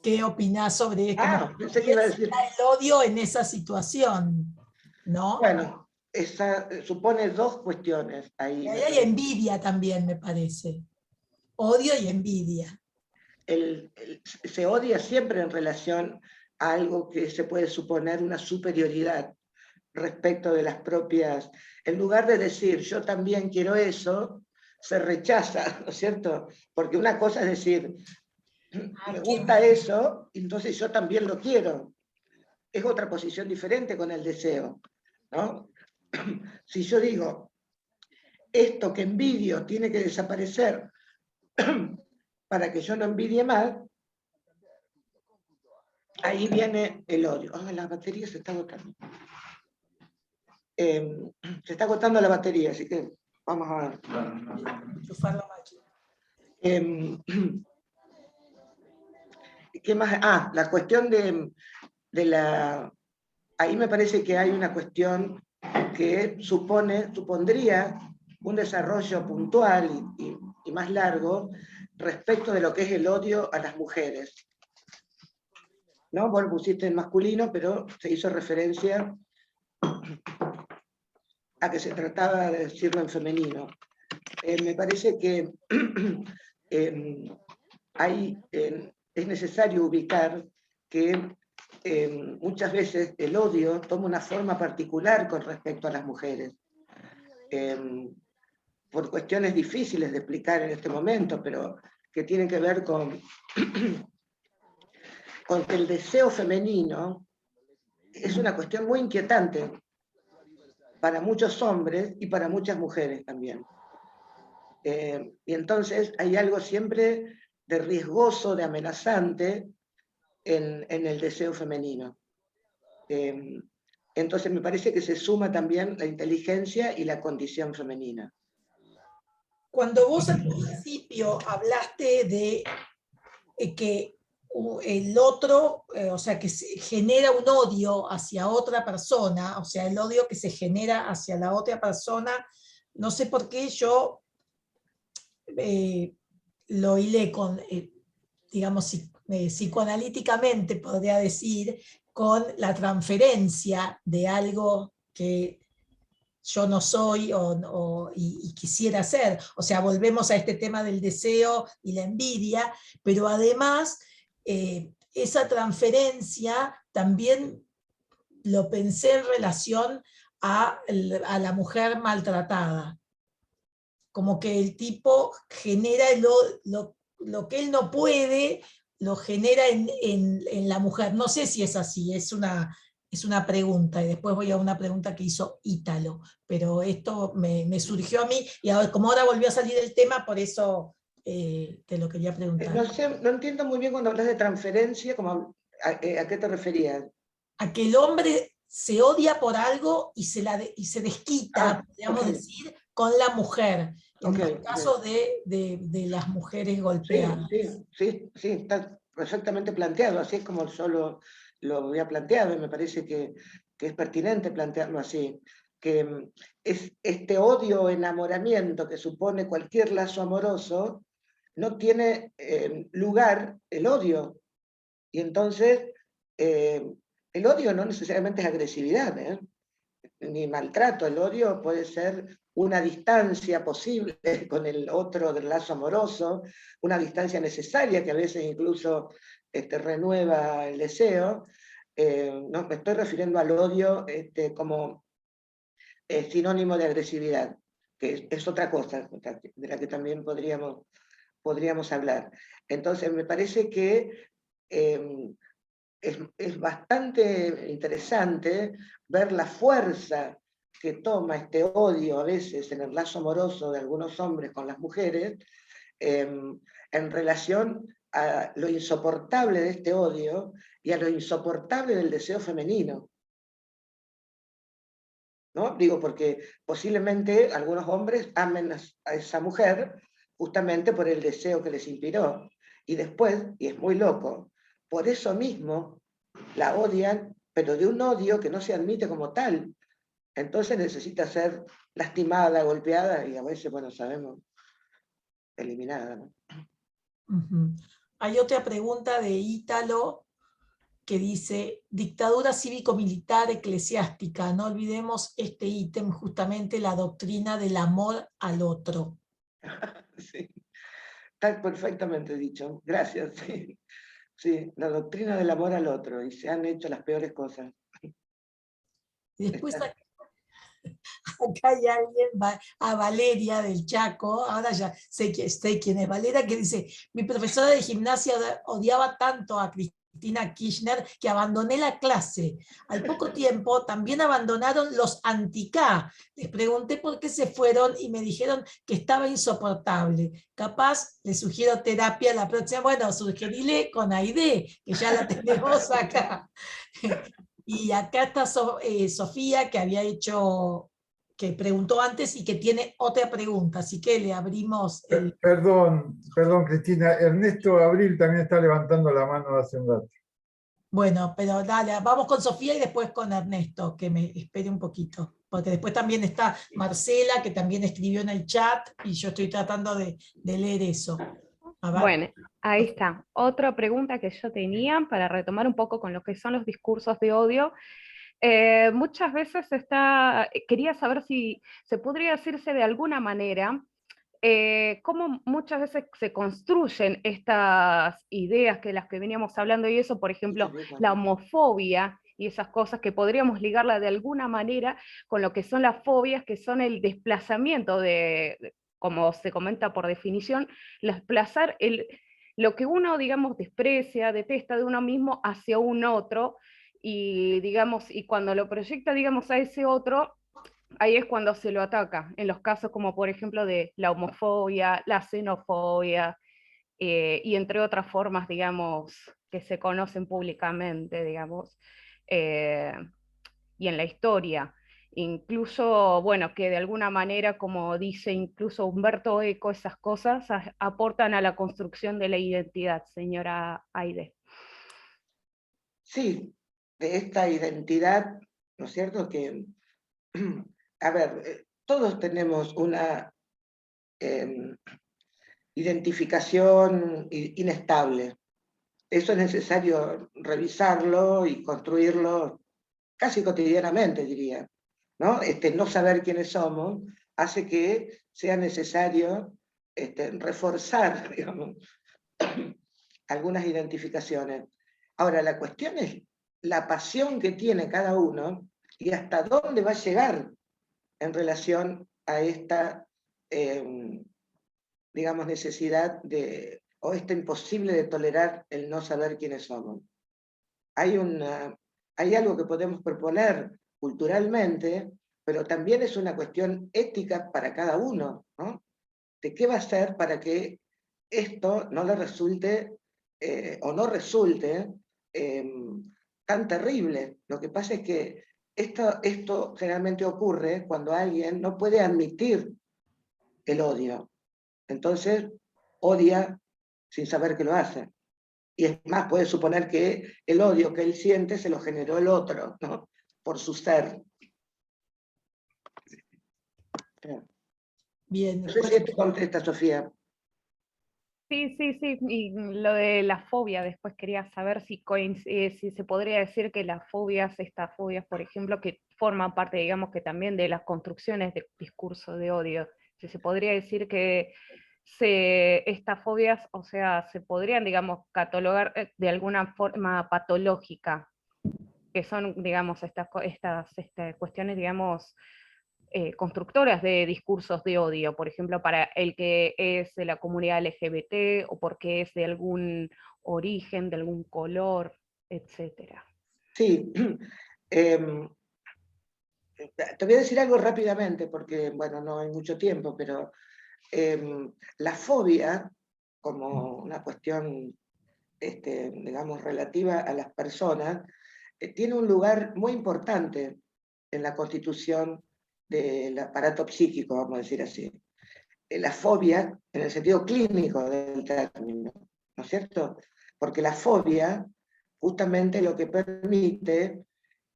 ¿Qué opinás sobre esto? Pensé que iba a decir... el odio en esa situación, ¿no? Bueno, esa supone dos cuestiones ahí. Y ahí hay envidia también, me parece. Odio y envidia. Se odia siempre en relación a algo que se puede suponer una superioridad respecto de las propias. En lugar de decir, yo también quiero eso, se rechaza, ¿no es cierto? Porque una cosa es decir, me gusta eso, entonces yo también lo quiero. Es otra posición diferente con el deseo, ¿no? Si yo digo, esto que envidio tiene que desaparecer para que yo no envidie más, ahí viene el odio. Oh, la batería se está agotando. Se está agotando la batería, así que vamos a ver. Enchufar la máquina. ¿Qué más? Ah, la cuestión de la... Ahí me parece que hay una cuestión que supondría un desarrollo puntual y más largo respecto de lo que es el odio a las mujeres. ¿No? Vos lo pusiste en masculino, pero se hizo referencia a que se trataba de decirlo en femenino. Me parece que es necesario ubicar que muchas veces el odio toma una forma particular con respecto a las mujeres. Por cuestiones difíciles de explicar en este momento, pero que tienen que ver con que el deseo femenino es una cuestión muy inquietante para muchos hombres y para muchas mujeres también. Y entonces hay algo siempre de riesgoso, de amenazante en el deseo femenino. Entonces me parece que se suma también la inteligencia y la condición femenina. Cuando vos al principio hablaste de que el otro, o sea, que se genera un odio hacia otra persona, o sea, el odio que se genera hacia la otra persona, no sé por qué yo lo hilé con, digamos, psicoanalíticamente podría decir, con la transferencia de algo que yo no soy y quisiera ser. O sea, volvemos a este tema del deseo y la envidia, pero además esa transferencia también lo pensé en relación a la mujer maltratada. Como que el tipo genera lo que él no puede, lo genera en la mujer. No sé si es así, es una pregunta, y después voy a una pregunta que hizo Ítalo, pero esto me surgió a mí, y ahora, como ahora volvió a salir el tema, por eso te lo quería preguntar. No sé, no entiendo muy bien cuando hablas de transferencia, ¿a qué te referías? A que el hombre se odia por algo y se desquita, podríamos decir, con la mujer, en el caso de las mujeres golpeadas. Sí, está perfectamente planteado, así es como yo lo había planteado, y me parece que es pertinente plantearlo así, que es este odio o enamoramiento que supone cualquier lazo amoroso, no tiene lugar el odio, y entonces el odio no necesariamente es agresividad, ni maltrato. El odio puede ser una distancia posible con el otro del lazo amoroso, una distancia necesaria que a veces incluso renueva el deseo. No, me estoy refiriendo al odio como sinónimo de agresividad, que es otra cosa de la que también podríamos hablar. Entonces me parece que es bastante interesante ver la fuerza que toma este odio a veces en el lazo amoroso de algunos hombres con las mujeres, en relación a lo insoportable de este odio y a lo insoportable del deseo femenino. ¿No? Digo, porque posiblemente algunos hombres amen a esa mujer justamente por el deseo que les inspiró. Y después, y es muy loco, por eso mismo la odian, pero de un odio que no se admite como tal. Entonces necesita ser lastimada, golpeada y a veces, bueno, sabemos, eliminada, ¿no? Hay otra pregunta de Ítalo que dice, dictadura cívico-militar eclesiástica, no olvidemos este ítem, justamente la doctrina del amor al otro. Sí. Está perfectamente dicho, gracias. Sí. Sí, la doctrina del amor al otro, y se han hecho las peores cosas. Y después acá hay alguien, a Valeria del Chaco, ahora ya sé quién es Valeria, que dice, mi profesora de gimnasia odiaba tanto a Cristina Kirchner que abandoné la clase. Al poco tiempo también abandonaron los anti-K. Les pregunté por qué se fueron y me dijeron que estaba insoportable. Capaz le sugiero terapia la próxima. Bueno, sugerile con Aide, que ya la tenemos acá. Y acá está Sofía, que había hecho, que preguntó antes y que tiene otra pregunta, así que le abrimos el... Perdón, Cristina. Ernesto Abril también está levantando la mano hace un rato. Bueno, pero dale, vamos con Sofía y después con Ernesto, que me espere un poquito, porque después también está Marcela, que también escribió en el chat, y yo estoy tratando de leer eso. A ver. Bueno, ahí está. Otra pregunta que yo tenía para retomar un poco con lo que son los discursos de odio. Muchas veces quería saber si se podría decirse de alguna manera cómo muchas veces se construyen estas ideas que las que veníamos hablando y eso, por ejemplo, la homofobia y esas cosas que podríamos ligarla de alguna manera con lo que son las fobias, que son el desplazamiento como se comenta por definición, desplazar lo que uno, digamos, desprecia, detesta de uno mismo hacia un otro, y digamos, y cuando lo proyecta, digamos, a ese otro, ahí es cuando se lo ataca, en los casos como por ejemplo de la homofobia, la xenofobia, y entre otras formas, digamos, que se conocen públicamente, digamos, eh, y en la historia. Incluso, bueno, que de alguna manera, como dice incluso Humberto Eco, esas cosas aportan a la construcción de la identidad, señora Aide. Sí, de esta identidad, ¿no es cierto? Que, a ver, todos tenemos una identificación inestable. Eso es necesario revisarlo y construirlo casi cotidianamente, diría, ¿no? No saber quiénes somos hace que sea necesario reforzar, digamos, algunas identificaciones. Ahora, la cuestión es la pasión que tiene cada uno y hasta dónde va a llegar en relación a esta, digamos, necesidad o esta imposible de tolerar el no saber quiénes somos. Hay algo que podemos proponer culturalmente, pero también es una cuestión ética para cada uno, ¿no? De qué va a hacer para que esto no le resulte o no resulte tan terrible. Lo que pasa es que esto generalmente ocurre cuando alguien no puede admitir el odio. Entonces odia sin saber que lo hace. Y es más, puede suponer que el odio que él siente se lo generó el otro, ¿no? Por su ser. Bien. No sé si esto contesta, Sofía. Sí, y lo de la fobia, después quería saber si se podría decir que estas fobias, por ejemplo, que forman parte, digamos, que también de las construcciones de discurso de odio, si se podría decir que estas fobias, o sea, se podrían, digamos, catalogar de alguna forma patológica, que son, digamos, estas cuestiones, digamos, constructoras de discursos de odio, por ejemplo, para el que es de la comunidad LGBT o porque es de algún origen, de algún color, etc. Sí, te voy a decir algo rápidamente porque, bueno, no hay mucho tiempo, pero la fobia, como una cuestión, digamos, relativa a las personas, tiene un lugar muy importante en la constitución del aparato psíquico, vamos a decir así. La fobia, en el sentido clínico del término, ¿no es cierto? Porque la fobia justamente lo que permite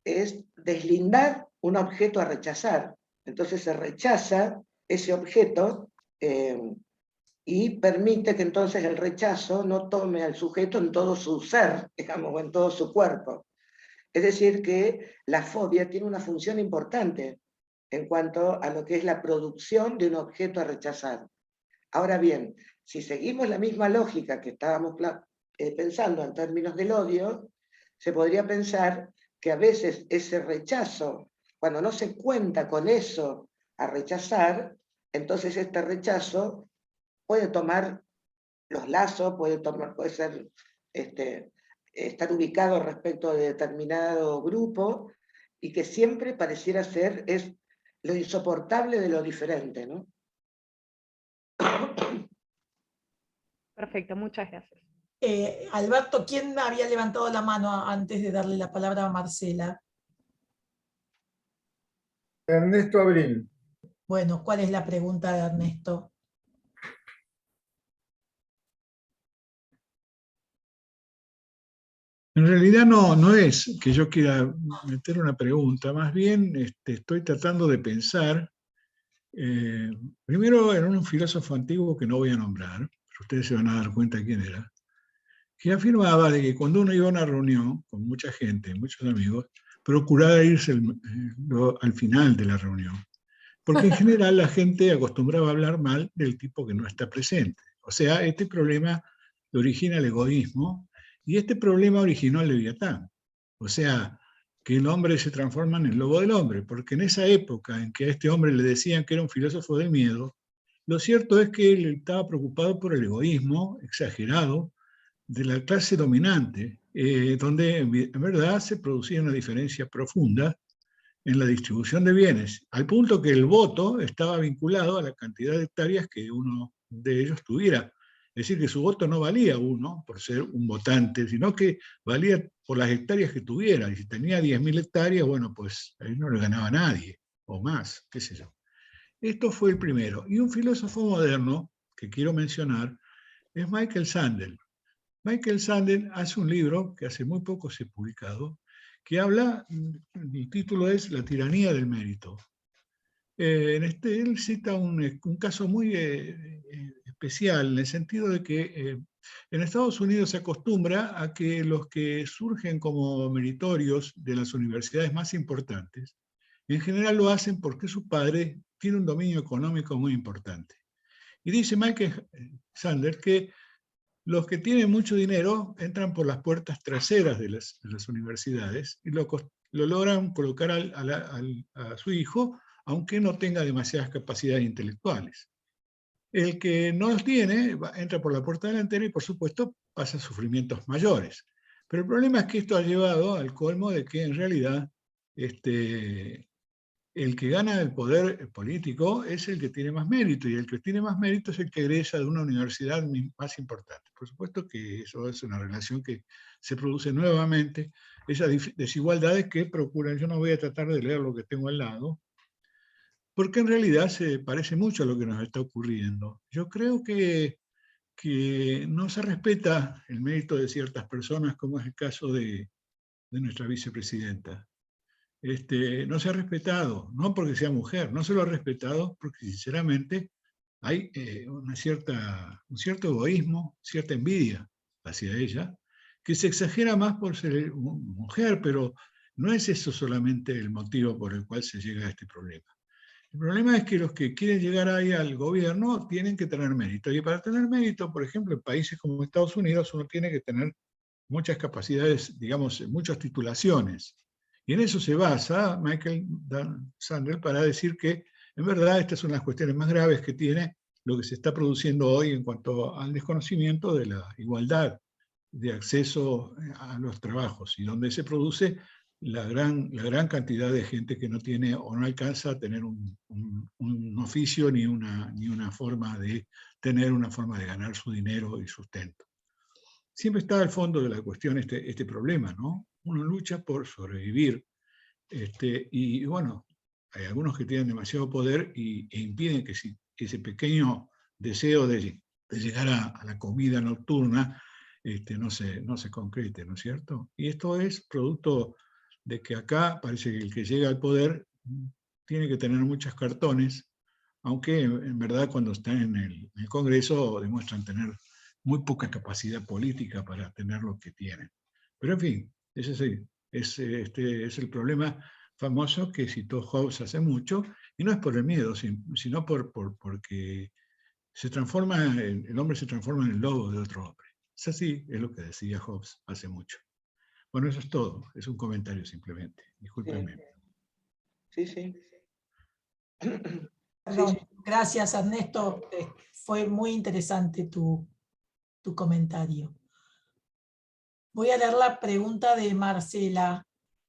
es deslindar un objeto a rechazar. Entonces se rechaza ese objeto y permite que entonces el rechazo no tome al sujeto en todo su ser, digamos, o en todo su cuerpo. Es decir, que la fobia tiene una función importante en cuanto a lo que es la producción de un objeto a rechazar. Ahora bien, si seguimos la misma lógica que estábamos pensando en términos del odio, se podría pensar que a veces ese rechazo, cuando no se cuenta con eso a rechazar, entonces este rechazo puede tomar los lazos, puede ser estar ubicado respecto de determinado grupo, y que siempre pareciera ser es lo insoportable de lo diferente, ¿no? Perfecto, muchas gracias. Alberto, ¿quién había levantado la mano antes de darle la palabra a Marcela? Ernesto Abril. Bueno, ¿cuál es la pregunta de Ernesto? En realidad no es que yo quiera meter una pregunta, más bien estoy tratando de pensar, primero en un filósofo antiguo que no voy a nombrar, pero ustedes se van a dar cuenta quién era, que afirmaba de que cuando uno iba a una reunión con mucha gente, muchos amigos, procuraba irse al final de la reunión, porque en general la gente acostumbraba a hablar mal del tipo que no está presente. O sea, este problema lo origina el egoísmo, y este problema originó el Leviatán. O sea, que el hombre se transforma en el lobo del hombre, porque en esa época en que a este hombre le decían que era un filósofo del miedo, lo cierto es que él estaba preocupado por el egoísmo exagerado de la clase dominante, donde en verdad se producía una diferencia profunda en la distribución de bienes, al punto que el voto estaba vinculado a la cantidad de hectáreas que uno de ellos tuviera. Es decir, que su voto no valía uno por ser un votante, sino que valía por las hectáreas que tuviera. Y si tenía 10.000 hectáreas, bueno, pues ahí no le ganaba a nadie, o más, qué sé yo. Esto fue el primero. Y un filósofo moderno que quiero mencionar es Michael Sandel. Michael Sandel hace un libro que hace muy poco se ha publicado, que habla, el título es La tiranía del mérito. Él cita un caso muy especial, en el sentido de que en Estados Unidos se acostumbra a que los que surgen como meritorios de las universidades más importantes, en general lo hacen porque su padre tiene un dominio económico muy importante. Y dice Michael Sandel que los que tienen mucho dinero entran por las puertas traseras de las universidades y lo logran colocar a su hijo, aunque no tenga demasiadas capacidades intelectuales. El que no los tiene entra por la puerta delantera y, por supuesto, pasa sufrimientos mayores. Pero el problema es que esto ha llevado al colmo de que, en realidad, el que gana el poder político es el que tiene más mérito, y el que tiene más mérito es el que egresa de una universidad más importante. Por supuesto que eso es una relación que se produce nuevamente, esas desigualdades que procuran. Yo no voy a tratar de leer lo que tengo al lado, porque en realidad se parece mucho a lo que nos está ocurriendo. Yo creo que no se respeta el mérito de ciertas personas, como es el caso de nuestra vicepresidenta. No se ha respetado, no porque sea mujer, no se lo ha respetado porque sinceramente hay un cierto egoísmo, cierta envidia hacia ella, que se exagera más por ser mujer, pero no es eso solamente el motivo por el cual se llega a este problema. El problema es que los que quieren llegar ahí al gobierno tienen que tener mérito, y para tener mérito, por ejemplo, en países como Estados Unidos, uno tiene que tener muchas capacidades, digamos, muchas titulaciones. Y en eso se basa Michael Sandel para decir que, en verdad, estas son las cuestiones más graves que tiene lo que se está produciendo hoy en cuanto al desconocimiento de la igualdad de acceso a los trabajos, y donde se produce la gran cantidad de gente que no tiene o no alcanza a tener un oficio ni una forma de tener una forma de ganar su dinero y sustento. Siempre está al fondo de la cuestión este problema, ¿no? Uno lucha por sobrevivir, y bueno, hay algunos que tienen demasiado poder e impiden que ese pequeño deseo de llegar a la comida nocturna no se concrete, ¿no es cierto? Y esto es producto de que acá parece que el que llega al poder tiene que tener muchos cartones, aunque en verdad cuando están en el Congreso demuestran tener muy poca capacidad política para tener lo que tienen. Pero en fin, ese es el problema famoso que citó Hobbes hace mucho, y no es por el miedo, sino porque el hombre se transforma en el lobo de otro hombre. Es así, es lo que decía Hobbes hace mucho. Bueno, eso es todo, es un comentario simplemente, discúlpenme. Sí, sí. Perdón, gracias Ernesto, fue muy interesante tu comentario. Voy a leer la pregunta de Marcela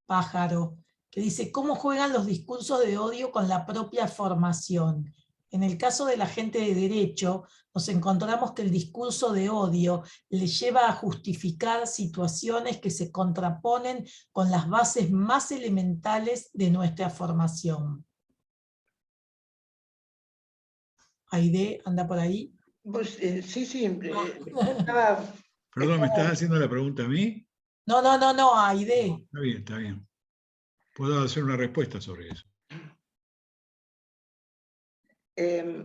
Pájaro, que dice, ¿cómo juegan los discursos de odio con la propia formación? En el caso de la gente de derecho, nos encontramos que el discurso de odio le lleva a justificar situaciones que se contraponen con las bases más elementales de nuestra formación. Aide, anda por ahí. Pues, sí, sí. Perdón, ¿me estás haciendo la pregunta a mí? No, Aide. Está bien. Puedo hacer una respuesta sobre eso.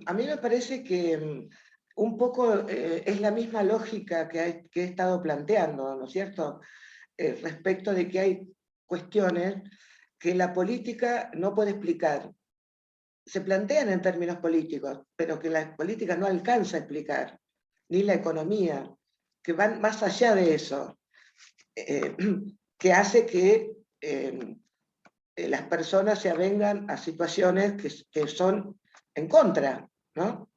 A mí me parece que un poco es la misma lógica que he estado planteando, ¿no es cierto? Respecto de que hay cuestiones que la política no puede explicar. Se plantean en términos políticos, pero que la política no alcanza a explicar, ni la economía, que van más allá de eso, que hace que las personas se avengan a situaciones que son en contra, ¿no?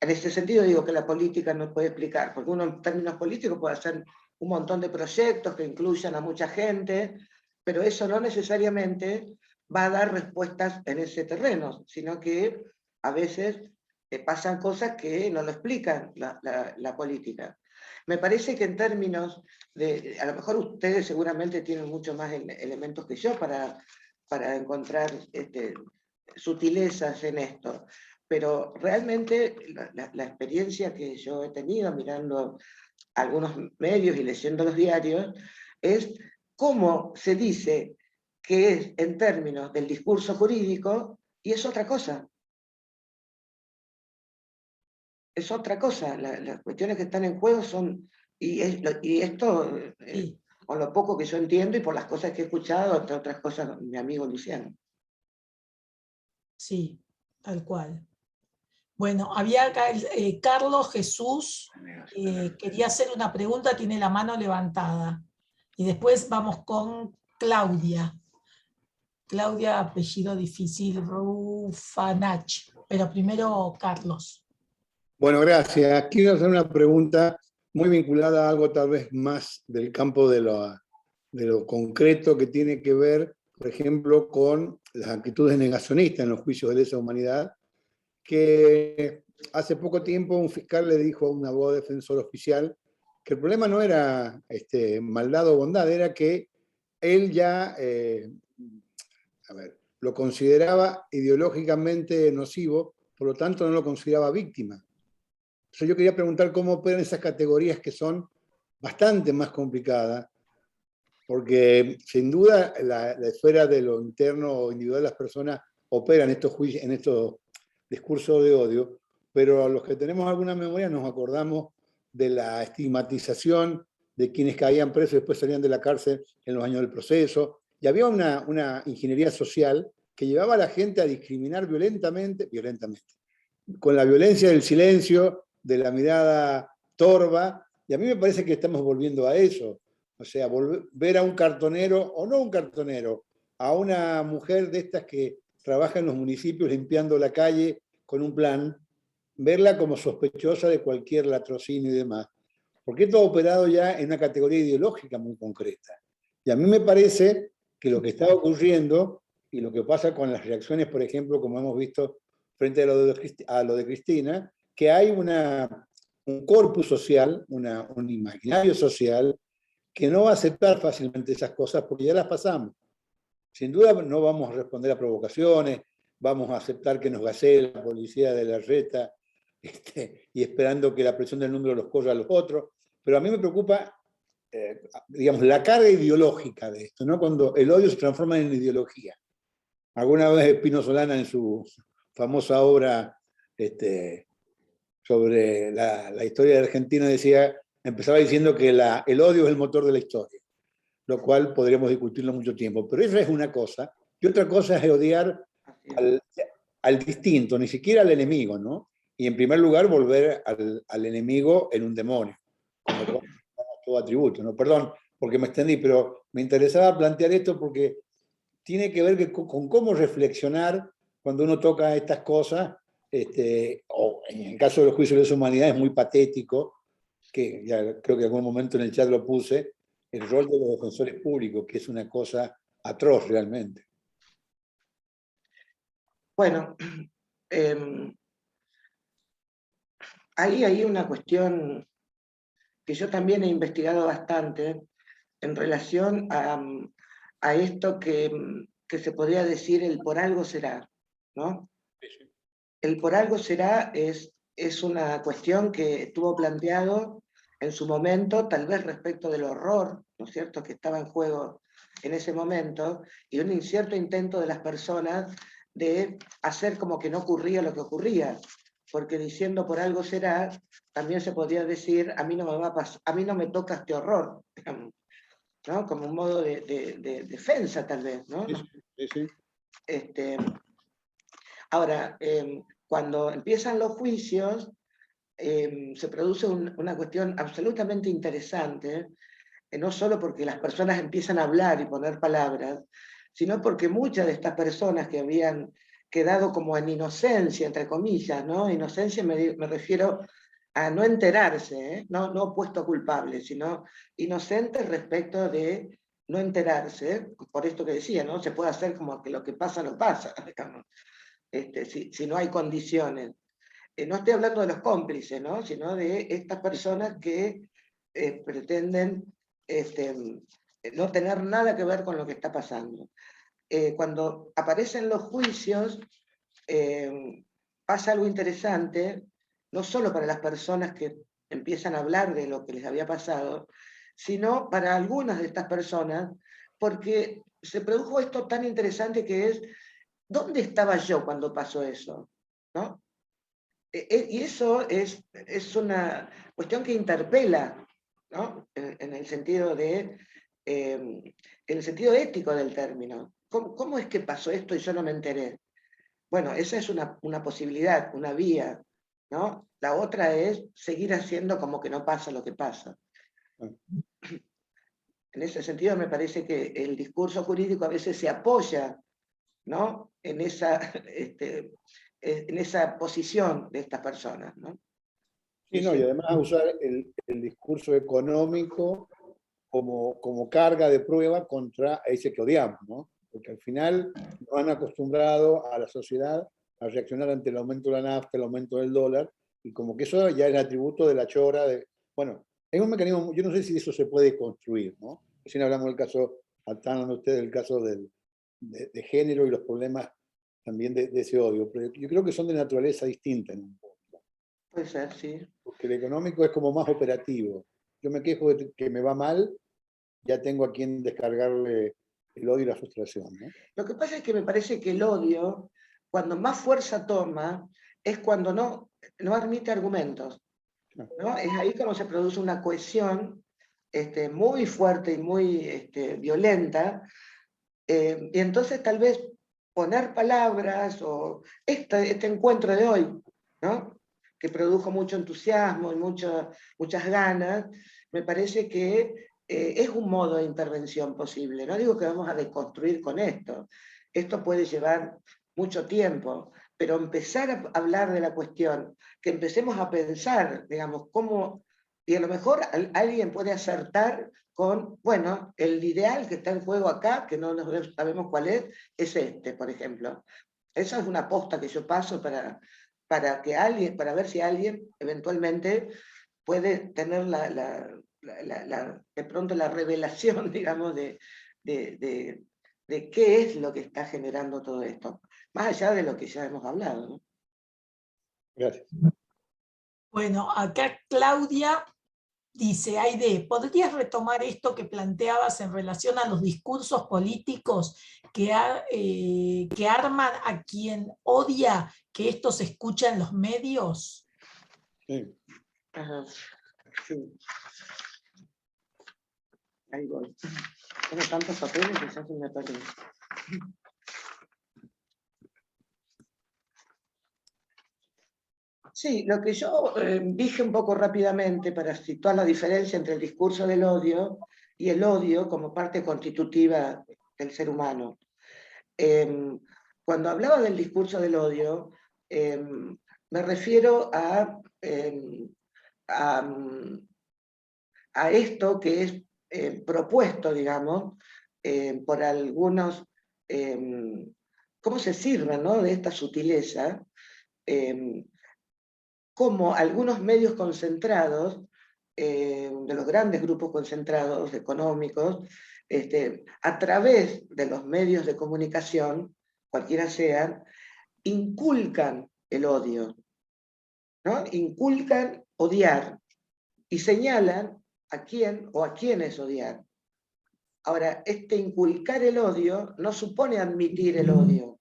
En ese sentido digo que la política no puede explicar, porque uno en términos políticos puede hacer un montón de proyectos que incluyan a mucha gente, pero eso no necesariamente va a dar respuestas en ese terreno, sino que a veces pasan cosas que no lo explican la política. Me parece que en términos de, a lo mejor ustedes seguramente tienen mucho más elementos que yo para encontrar sutilezas en esto, pero realmente la experiencia que yo he tenido mirando algunos medios y leyendo los diarios es cómo se dice que es en términos del discurso jurídico y es otra cosa. Es otra cosa. Las cuestiones que están en juego son, y esto, Sí. con lo poco que yo entiendo y por las cosas que he escuchado, entre otras cosas, mi amigo Luciano. Sí, tal cual. Bueno, había acá Carlos Jesús, quería hacer una pregunta, tiene la mano levantada. Y después vamos con Claudia. Claudia, apellido difícil, Rufanach. Pero primero Carlos. Bueno, gracias. Quiero hacer una pregunta muy vinculada a algo tal vez más del campo de lo concreto, que tiene que ver, por ejemplo, con las actitudes negacionistas en los juicios de lesa humanidad, que hace poco tiempo un fiscal le dijo a un abogado defensor oficial que el problema no era maldad o bondad, era que él ya lo consideraba ideológicamente nocivo, por lo tanto no lo consideraba víctima. Entonces yo quería preguntar cómo operan esas categorías que son bastante más complicadas, porque sin duda la esfera de lo interno o individual de las personas opera en estos discursos de odio, pero a los que tenemos alguna memoria nos acordamos de la estigmatización de quienes caían presos y después salían de la cárcel en los años del proceso, y había una ingeniería social que llevaba a la gente a discriminar violentamente, con la violencia del silencio, de la mirada torva, y a mí me parece que estamos volviendo a eso. O sea, ver a un cartonero, o no un cartonero, a una mujer de estas que trabaja en los municipios limpiando la calle con un plan, verla como sospechosa de cualquier latrocinio y demás. Porque esto ha operado ya en una categoría ideológica muy concreta. Y a mí me parece que lo que está ocurriendo, y lo que pasa con las reacciones, por ejemplo, como hemos visto frente a lo de Cristina, que hay un corpus social, un imaginario social, que no va a aceptar fácilmente esas cosas porque ya las pasamos. Sin duda no vamos a responder a provocaciones, vamos a aceptar que nos gasee la policía de la reta y esperando que la presión del número los corra a los otros, pero a mí me preocupa, digamos, la carga ideológica de esto, ¿no? Cuando el odio se transforma en ideología. Alguna vez Pino Solana en su famosa obra sobre la historia de Argentina empezaba diciendo que el odio es el motor de la historia, lo cual podríamos discutirlo mucho tiempo. Pero eso es una cosa. Y otra cosa es odiar al distinto, ni siquiera al enemigo, ¿no? y en primer lugar volver al enemigo en un demonio, como todo atributo, ¿no? Perdón, porque me extendí, pero me interesaba plantear esto porque tiene que ver con cómo reflexionar cuando uno toca estas cosas, o en el caso de los juicios de lesa humanidad es muy patético, que ya creo que en algún momento en el chat lo puse, el rol de los defensores públicos, que es una cosa atroz realmente. Bueno, hay una cuestión que yo también he investigado bastante en relación a esto que se podría decir el por algo será, ¿no? El por algo será es una cuestión que estuvo planteado en su momento, tal vez respecto del horror, ¿no es cierto?, que estaba en juego en ese momento, y un incierto intento de las personas de hacer como que no ocurría lo que ocurría, porque diciendo por algo será, también se podría decir, a mí no me va a pasar, a mí no me toca este horror, ¿no? Como un modo de defensa tal vez, ¿no? Sí, sí. Ahora, cuando empiezan los juicios, se produce una cuestión absolutamente interesante, no solo porque las personas empiezan a hablar y poner palabras, sino porque muchas de estas personas que habían quedado como en inocencia, entre comillas, ¿no? Inocencia me refiero a no enterarse, no opuesto a culpable, sino inocentes respecto de no enterarse, por esto que decía, ¿no? Se puede hacer como que lo que pasa no pasa, digamos, si no hay condiciones. No estoy hablando de los cómplices, ¿no? Sino de estas personas que pretenden no tener nada que ver con lo que está pasando. Cuando aparecen los juicios, pasa algo interesante, no solo para las personas que empiezan a hablar de lo que les había pasado, sino para algunas de estas personas, porque se produjo esto tan interesante que es, ¿dónde estaba yo cuando pasó eso? ¿No? Y eso es una cuestión que interpela, ¿no? En el sentido en el sentido ético del término. ¿Cómo es que pasó esto y yo no me enteré? Bueno, esa es una posibilidad, una vía, ¿no? La otra es seguir haciendo como que no pasa lo que pasa. En ese sentido me parece que el discurso jurídico a veces se apoya, ¿no? En esa posición de estas personas, ¿no? Sí, no, y además usar el discurso económico como carga de prueba contra ese que odiamos, ¿no? Porque al final nos han acostumbrado a la sociedad a reaccionar ante el aumento de la nafta, el aumento del dólar, y como que eso ya es el atributo de la chora. Bueno, es un mecanismo, yo no sé si eso se puede construir, ¿no? Recién hablamos del caso, hablan ustedes del caso de género y los problemas también de ese odio, pero yo creo que son de naturaleza distinta en un punto. Puede ser, sí. Porque el económico es como más operativo. Yo me quejo de que me va mal, ya tengo a quien descargarle el odio y la frustración, ¿no? Lo que pasa es que me parece que el odio, cuando más fuerza toma, es cuando no admite argumentos, ¿no? Es ahí como se produce una cohesión muy fuerte y muy violenta, y entonces tal vez poner palabras o este encuentro de hoy, ¿no? Que produjo mucho entusiasmo y muchas ganas, me parece que es un modo de intervención posible. No digo que vamos a deconstruir con esto. Esto puede llevar mucho tiempo, pero empezar a hablar de la cuestión, que empecemos a pensar, digamos, cómo, y a lo mejor alguien puede acertar con, bueno, el ideal que está en juego acá, que no sabemos cuál es por ejemplo. Esa es una aposta que yo paso para ver si alguien eventualmente puede tener de pronto la revelación, digamos, de qué es lo que está generando todo esto, más allá de lo que ya hemos hablado, ¿no? Gracias. Bueno, acá Claudia dice, Aide, ¿podrías retomar esto que planteabas en relación a los discursos políticos que arman a quien odia que esto se escucha en los medios? Sí. Ajá. Sí. Ahí voy. Tengo tantos papeles que ya se me perdí. Sí, lo que yo dije un poco rápidamente para situar la diferencia entre el discurso del odio y el odio como parte constitutiva del ser humano. Cuando hablaba del discurso del odio, me refiero a esto que es propuesto, digamos, por algunos, cómo se sirven, ¿no?, de esta sutileza, como algunos medios concentrados, de los grandes grupos concentrados económicos, a través de los medios de comunicación, cualquiera sean, inculcan el odio, ¿no? Inculcan odiar y señalan a quién o a quiénes odiar. Ahora, inculcar el odio no supone admitir el odio,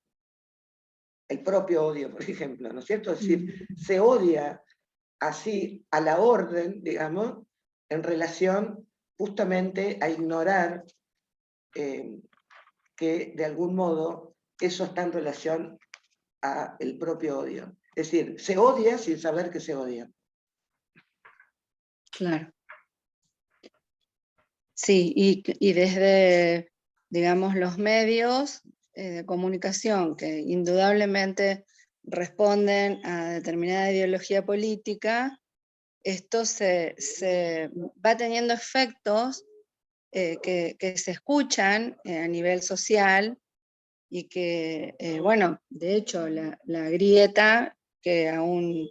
el propio odio, por ejemplo, ¿no es cierto? Es decir, se odia así a la orden, digamos, en relación justamente a ignorar que de algún modo eso está en relación a el propio odio. Es decir, se odia sin saber que se odia. Claro. Sí, y desde, digamos, los medios de comunicación que indudablemente responden a determinada ideología política, esto se va teniendo efectos que se escuchan a nivel social y que, bueno, de hecho la grieta que aún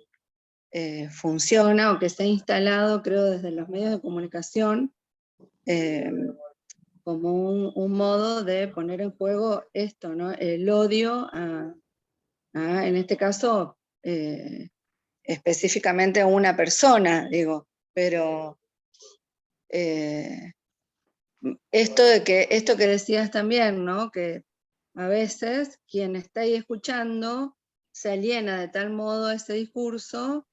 funciona o que se ha instalado, creo, desde los medios de comunicación, como un modo de poner en juego esto, ¿no? El odio en este caso, específicamente a una persona, digo, pero esto que decías también, ¿no? Que a veces quien está ahí escuchando se aliena de tal modo a ese discurso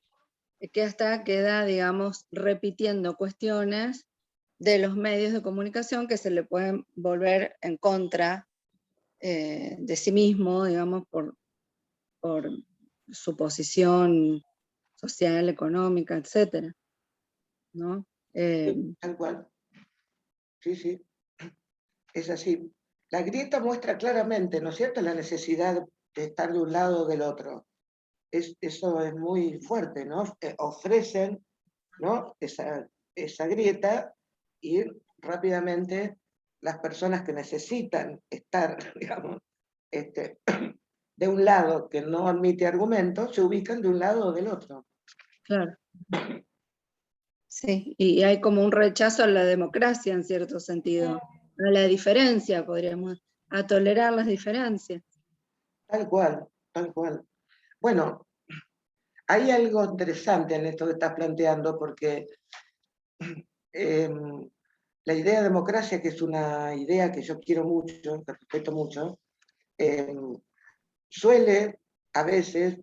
que hasta queda, digamos, repitiendo cuestiones de los medios de comunicación que se le pueden volver en contra de sí mismo, digamos, por su posición social, económica, etcétera, ¿no? Tal cual. Sí, sí. Es así. La grieta muestra claramente, ¿no es cierto?, la necesidad de estar de un lado o del otro. Eso es muy fuerte, ¿no? Ofrecen, ¿no?, esa grieta, y rápidamente las personas que necesitan estar, digamos, de un lado que no admite argumentos, se ubican de un lado o del otro. Claro. Sí, y hay como un rechazo a la democracia en cierto sentido, a la diferencia, podríamos, a tolerar las diferencias. Tal cual, tal cual. Bueno, hay algo interesante en esto que estás planteando, porque la idea de democracia, que es una idea que yo quiero mucho, que respeto mucho, suele a veces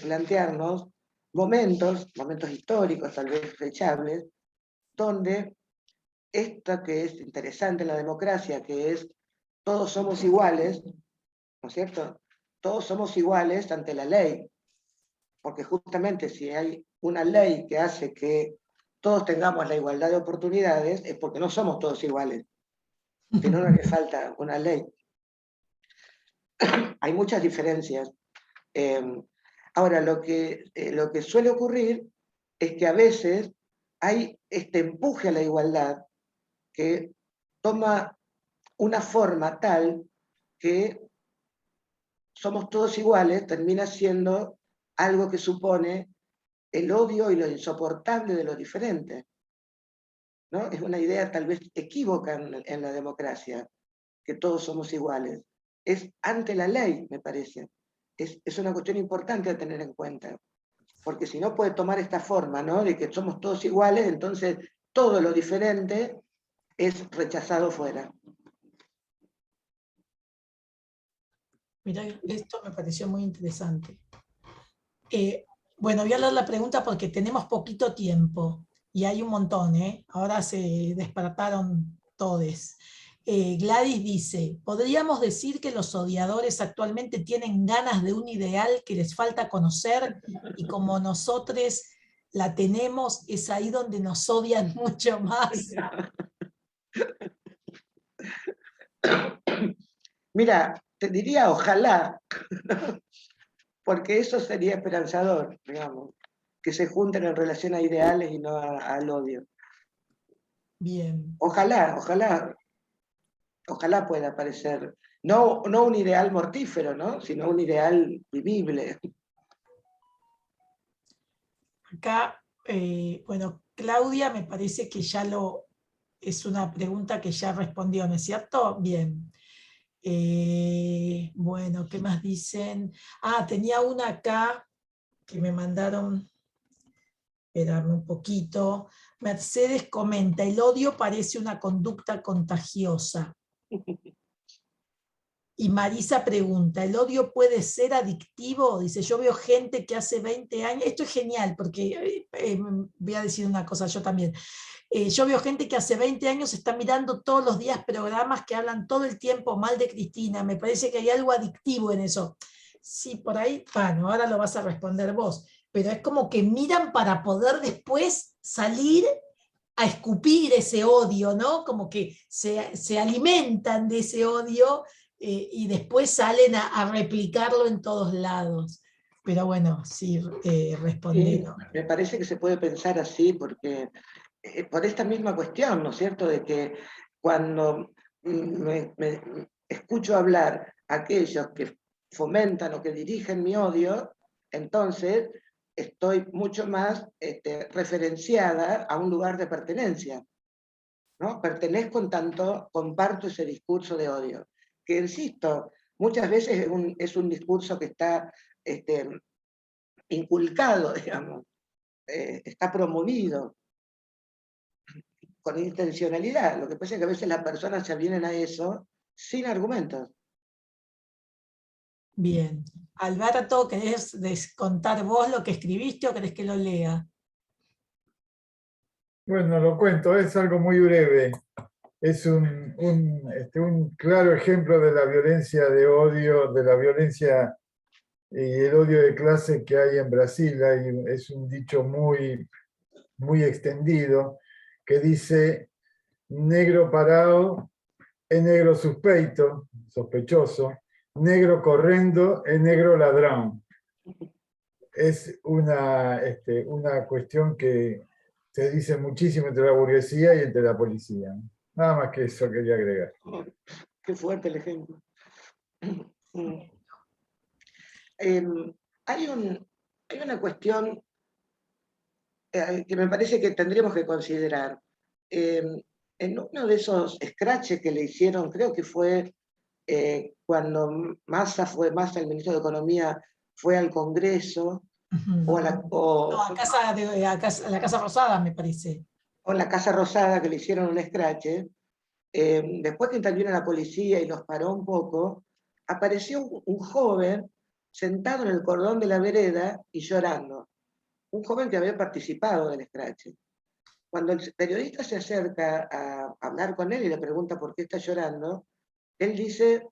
plantearnos momentos históricos, tal vez fechables, donde esto que es interesante en la democracia, que es todos somos iguales, ¿no es cierto? Todos somos iguales ante la ley, porque justamente si hay una ley que hace que todos tengamos la igualdad de oportunidades, es porque no somos todos iguales, si no, no hace falta una ley. Hay muchas diferencias. Ahora, lo que suele ocurrir es que a veces hay este empuje a la igualdad que toma una forma tal que somos todos iguales, termina siendo algo que supone el odio y lo insoportable de lo diferente, ¿no? Es una idea tal vez equívoca en la democracia, que todos somos iguales. Es ante la ley, me parece. Es una cuestión importante a tener en cuenta, porque si no puede tomar esta forma, ¿no?, de que somos todos iguales, entonces todo lo diferente es rechazado fuera. Mirá, esto me pareció muy interesante. Bueno, voy a leer la pregunta porque tenemos poquito tiempo y hay un montón, ¿eh? Ahora se despertaron todos. Gladys dice, ¿podríamos decir que los odiadores actualmente tienen ganas de un ideal que les falta conocer y como nosotros la tenemos, es ahí donde nos odian mucho más? Mira, te diría ojalá, porque eso sería esperanzador, digamos, que se junten en relación a ideales y no al odio. Bien. Ojalá, ojalá, ojalá pueda aparecer, no un ideal mortífero, ¿no? Sino un ideal vivible. Acá, bueno, Claudia me parece que ya es una pregunta que ya respondió, ¿no es cierto? Bien. Bueno, ¿qué más dicen? Ah, tenía una acá que me mandaron, espérame un poquito. Mercedes comenta, el odio parece una conducta contagiosa. Y Marisa pregunta, ¿el odio puede ser adictivo? Dice, yo veo gente que hace 20 años, esto es genial, porque voy a decir una cosa yo también. Yo veo gente que hace 20 años está mirando todos los días programas que hablan todo el tiempo mal de Cristina. Me parece que hay algo adictivo en eso. Sí, por ahí, bueno, ahora lo vas a responder vos. Pero es como que miran para poder después salir a escupir ese odio, ¿no? Como que se alimentan de ese odio y después salen a replicarlo en todos lados. Pero bueno, sí, respondieron. Sí, me parece que se puede pensar así, porque por esta misma cuestión, ¿no es cierto?, de que cuando me escucho hablar a aquellos que fomentan o que dirigen mi odio, entonces estoy mucho más referenciada a un lugar de pertenencia, ¿no? Pertenezco en tanto comparto ese discurso de odio, que insisto, muchas veces es un discurso que está inculcado, digamos, está promovido con intencionalidad. Lo que pasa es que a veces las personas se avienen a eso sin argumentos. Bien. Alberto, ¿querés contar vos lo que escribiste o querés que lo lea? Bueno, lo cuento, es algo muy breve. Es un claro ejemplo de la violencia de odio, de la violencia y el odio de clase que hay en Brasil. Es un dicho muy, muy extendido que dice, negro parado es negro suspeito, sospechoso, negro correndo es negro ladrón. Es una cuestión que se dice muchísimo entre la burguesía y entre la policía. Nada más que eso quería agregar. Qué fuerte el ejemplo. Hay una cuestión que me parece que tendríamos que considerar. En uno de esos scratches que le hicieron, creo que fue cuando Massa, el ministro de Economía, fue al Congreso, No, a la Casa Rosada, me parece. O en la Casa Rosada, que le hicieron un scratch, después que intervino la policía y los paró un poco, apareció un joven sentado en el cordón de la vereda y llorando. Un joven que había participado del scratch. Cuando el periodista se acerca a hablar con él y le pregunta por qué está llorando, él dice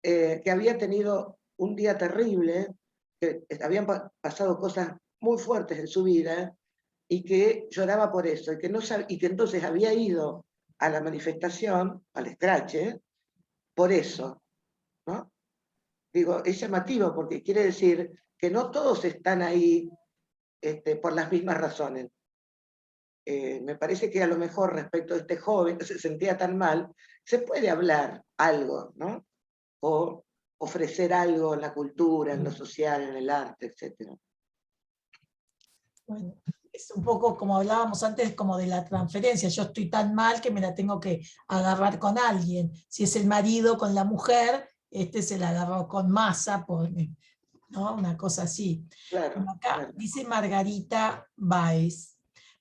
que había tenido un día terrible, que habían pasado cosas muy fuertes en su vida y que lloraba por eso, y que entonces había ido a la manifestación, al scratch, por eso, ¿no? Digo, es llamativo porque quiere decir que no todos están ahí por las mismas razones. Me parece que a lo mejor respecto a este joven que se sentía tan mal, se puede hablar algo, ¿no? O ofrecer algo en la cultura, en lo social, en el arte, etc. Bueno, es un poco como hablábamos antes, como de la transferencia. Yo estoy tan mal que me la tengo que agarrar con alguien. Si es el marido con la mujer, se la agarró con Massa, ¿no? Una cosa así. Claro, Acá claro. dice Margarita Báez.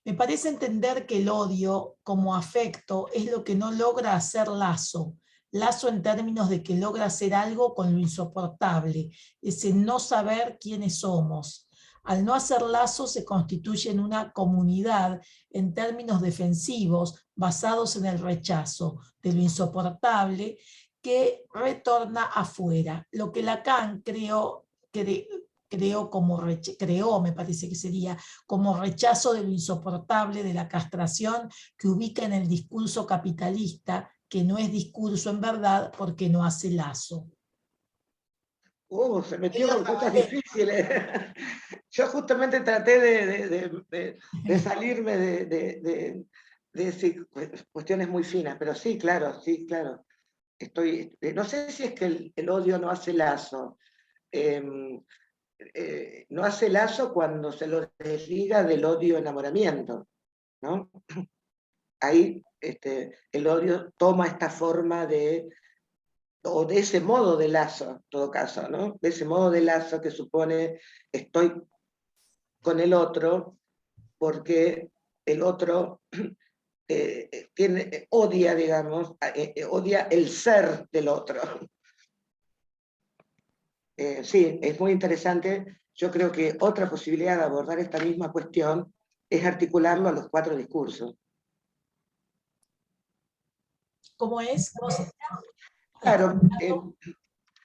Me parece entender que el odio como afecto es lo que no logra hacer lazo. Lazo en términos de que logra hacer algo con lo insoportable, ese no saber quiénes somos. Al no hacer lazo se constituye en una comunidad en términos defensivos basados en el rechazo de lo insoportable que retorna afuera. Lo que Lacan creó, me parece que sería, como rechazo de lo insoportable, de la castración que ubica en el discurso capitalista, que no es discurso en verdad porque no hace lazo. Se metió con cosas difíciles. Yo justamente traté de salirme de cuestiones muy finas, pero sí, claro. No sé si es que el odio no hace lazo. No hace lazo cuando se lo desliga del odio-enamoramiento, ¿no? Ahí el odio toma esta forma o de ese modo de lazo, en todo caso, ¿no? De ese modo de lazo que supone estoy con el otro porque el otro odia, digamos, odia el ser del otro. Sí, es muy interesante. Yo creo que otra posibilidad de abordar esta misma cuestión es articularlo a los 4 discursos. ¿Cómo es?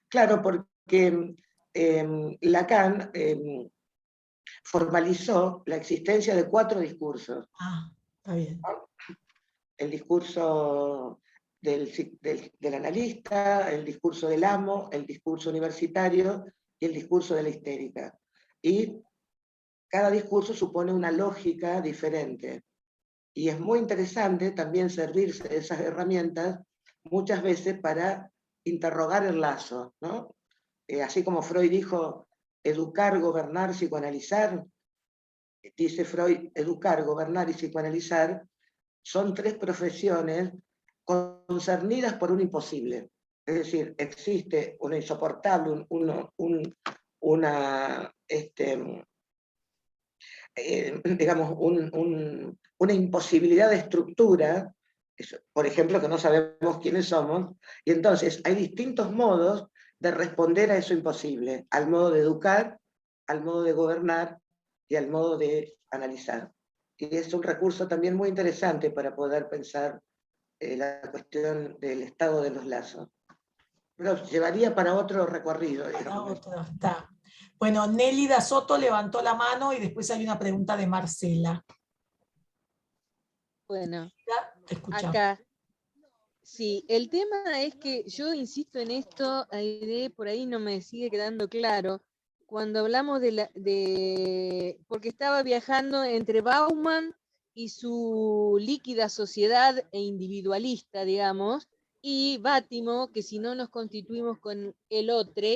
Claro, porque Lacan formalizó la existencia de 4 discursos. Está bien. El discurso del analista, el discurso del amo, el discurso universitario y el discurso de la histérica. Y cada discurso supone una lógica diferente. Y es muy interesante también servirse de esas herramientas muchas veces para interrogar el lazo, ¿no? Así como Freud dijo, educar, gobernar, psicoanalizar, dice Freud, educar, gobernar y psicoanalizar son 3 profesiones concernidas por un imposible. Es decir, existe una insoportable, digamos, una imposibilidad de estructura, por ejemplo, que no sabemos quiénes somos, y entonces hay distintos modos de responder a eso imposible, al modo de educar, al modo de gobernar y al modo de analizar. Y es un recurso también muy interesante para poder pensar la cuestión del estado de los lazos. Pero llevaría para otro recorrido. Está. Bueno, Nélida Soto levantó la mano y después hay una pregunta de Marcela. Bueno, te escuchamos. Acá. Sí, el tema es que yo insisto en esto, Aide, por ahí no me sigue quedando claro. Cuando hablamos porque estaba viajando entre Bauman y su líquida sociedad e individualista, digamos, y Bátimo, que si no nos constituimos con el otro,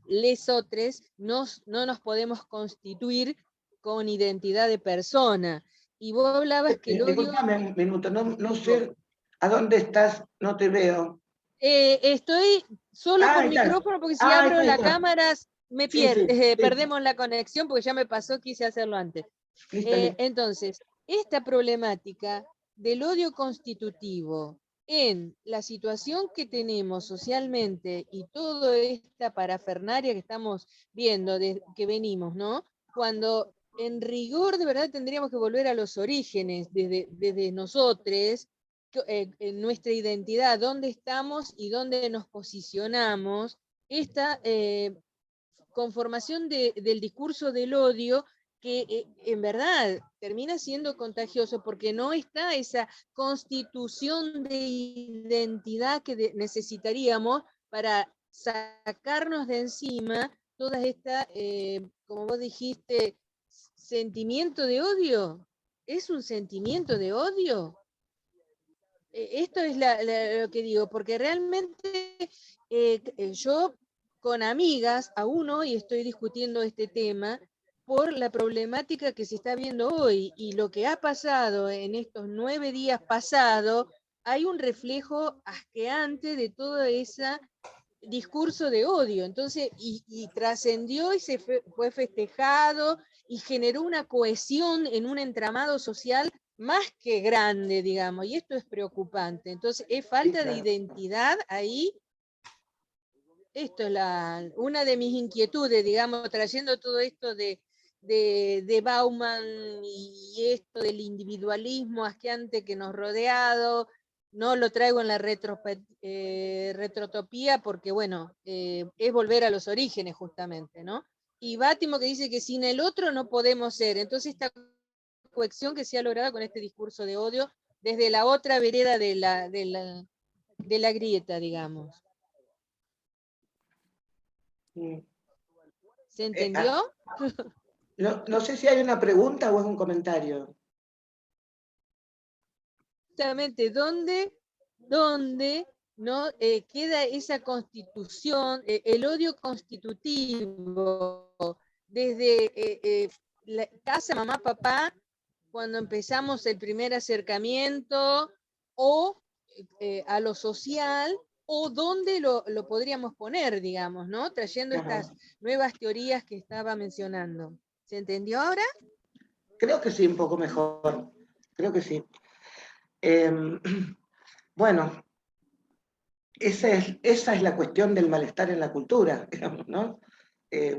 les otros, no nos podemos constituir con identidad de persona. Y vos hablabas que el odio... Disculpame un minuto, no sé a dónde estás, no te veo. Estoy solo con micrófono porque si abro la cámara me perdemos la conexión porque ya me pasó, quise hacerlo antes. Entonces, esta problemática del odio constitutivo en la situación que tenemos socialmente y toda esta parafernaria que estamos viendo, que venimos, ¿no? Cuando en rigor de verdad tendríamos que volver a los orígenes, desde nosotros, en nuestra identidad, dónde estamos y dónde nos posicionamos, esta conformación del discurso del odio que en verdad termina siendo contagioso porque no está esa constitución de identidad que necesitaríamos para sacarnos de encima toda esta, como vos dijiste, sentimiento de odio. ¿Es un sentimiento de odio? Esto es lo que digo, porque realmente yo con amigas aún hoy estoy discutiendo este tema por la problemática que se está viendo hoy y lo que ha pasado en estos 9 días pasados, hay un reflejo asqueante de todo ese discurso de odio. Entonces, y trascendió y se fue festejado y generó una cohesión en un entramado social más que grande, digamos, y esto es preocupante. Entonces, es falta de identidad ahí. Esto es una de mis inquietudes, digamos, trayendo todo esto de de Bauman y esto del individualismo asqueante que nos ha rodeado. No lo traigo en la retrotopía porque, bueno, es volver a los orígenes justamente, ¿no? Y Bátimo que dice que sin el otro no podemos ser. Entonces esta cohesión que se ha logrado con este discurso de odio desde la otra vereda de la grieta, digamos. ¿Se entendió? No sé si hay una pregunta o es un comentario. Justamente, ¿dónde no queda esa constitución, el odio constitutivo, desde la casa, mamá, papá, cuando empezamos el primer acercamiento, o a lo social, o dónde lo podríamos poner, digamos, ¿no? Trayendo estas nuevas teorías que estaba mencionando. ¿Se entendió ahora? Creo que sí, un poco mejor. Creo que sí. Bueno, esa es la cuestión del malestar en la cultura, digamos, ¿no?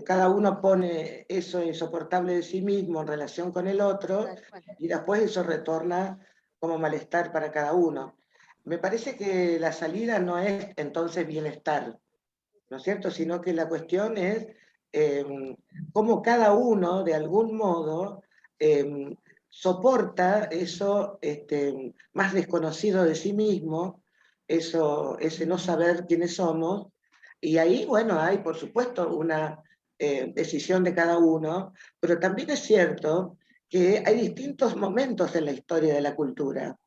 Cada uno pone eso insoportable de sí mismo en relación con el otro y después eso retorna como malestar para cada uno. Me parece que la salida no es entonces bienestar, ¿no es cierto? Sino que la cuestión es cómo cada uno, de algún modo, soporta eso más desconocido de sí mismo, ese no saber quiénes somos, y ahí, bueno, hay por supuesto una decisión de cada uno, pero también es cierto que hay distintos momentos en la historia de la cultura,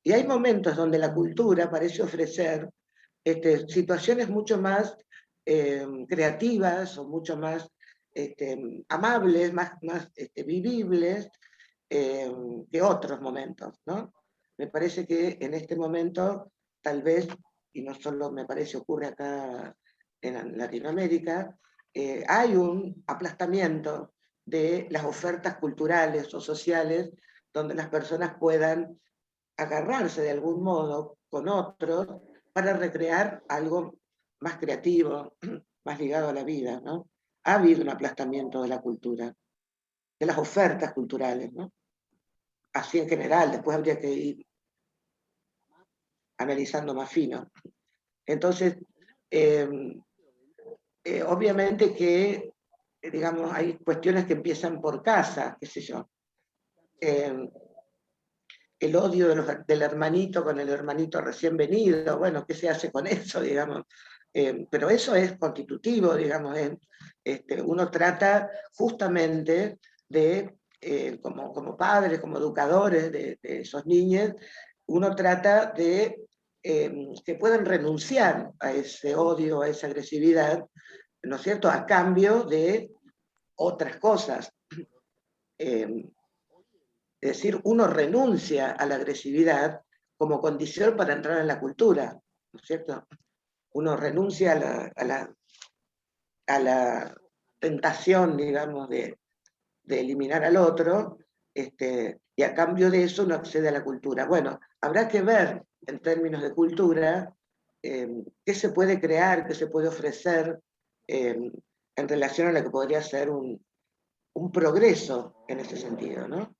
y hay momentos donde la cultura parece ofrecer situaciones mucho más creativas o mucho más amables, más vivibles que otros momentos, ¿no? Me parece que en este momento, tal vez, y no solo me parece ocurre acá en Latinoamérica, hay un aplastamiento de las ofertas culturales o sociales donde las personas puedan agarrarse de algún modo con otros para recrear algo más creativo, más ligado a la vida, ¿no? Ha habido un aplastamiento de la cultura, de las ofertas culturales, ¿no? Así en general, después habría que ir analizando más fino. Entonces, obviamente que, digamos, hay cuestiones que empiezan por casa, qué sé yo. El odio del hermanito con el hermanito recién venido, bueno, ¿qué se hace con eso, digamos? Pero eso es constitutivo, digamos, uno trata justamente de, como padres, como educadores de esos niños, uno trata de que puedan renunciar a ese odio, a esa agresividad, ¿no es cierto?, a cambio de otras cosas. Es decir, uno renuncia a la agresividad como condición para entrar en la cultura, ¿no es cierto? Uno renuncia a la tentación, digamos, de eliminar al otro, y a cambio de eso uno accede a la cultura. Bueno, habrá que ver en términos de cultura qué se puede crear, qué se puede ofrecer en relación a lo que podría ser un progreso en ese sentido, ¿no?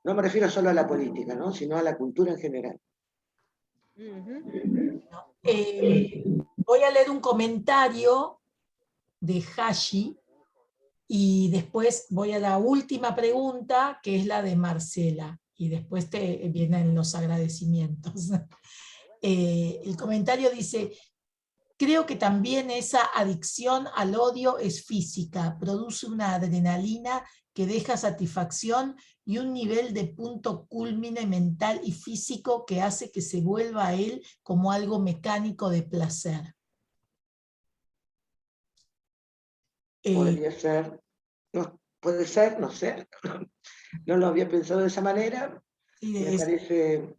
No me refiero solo a la política, ¿no?, sino a la cultura en general. Voy a leer un comentario de Hashi y después voy a la última pregunta, que es la de Marcela, y después vienen los agradecimientos. El comentario dice: creo que también esa adicción al odio es física, produce una adrenalina que deja satisfacción y un nivel de punto culmine mental y físico que hace que se vuelva a él como algo mecánico de placer. Podría ser, no, puede ser, no sé, no lo había pensado de esa manera, Sí, me parece...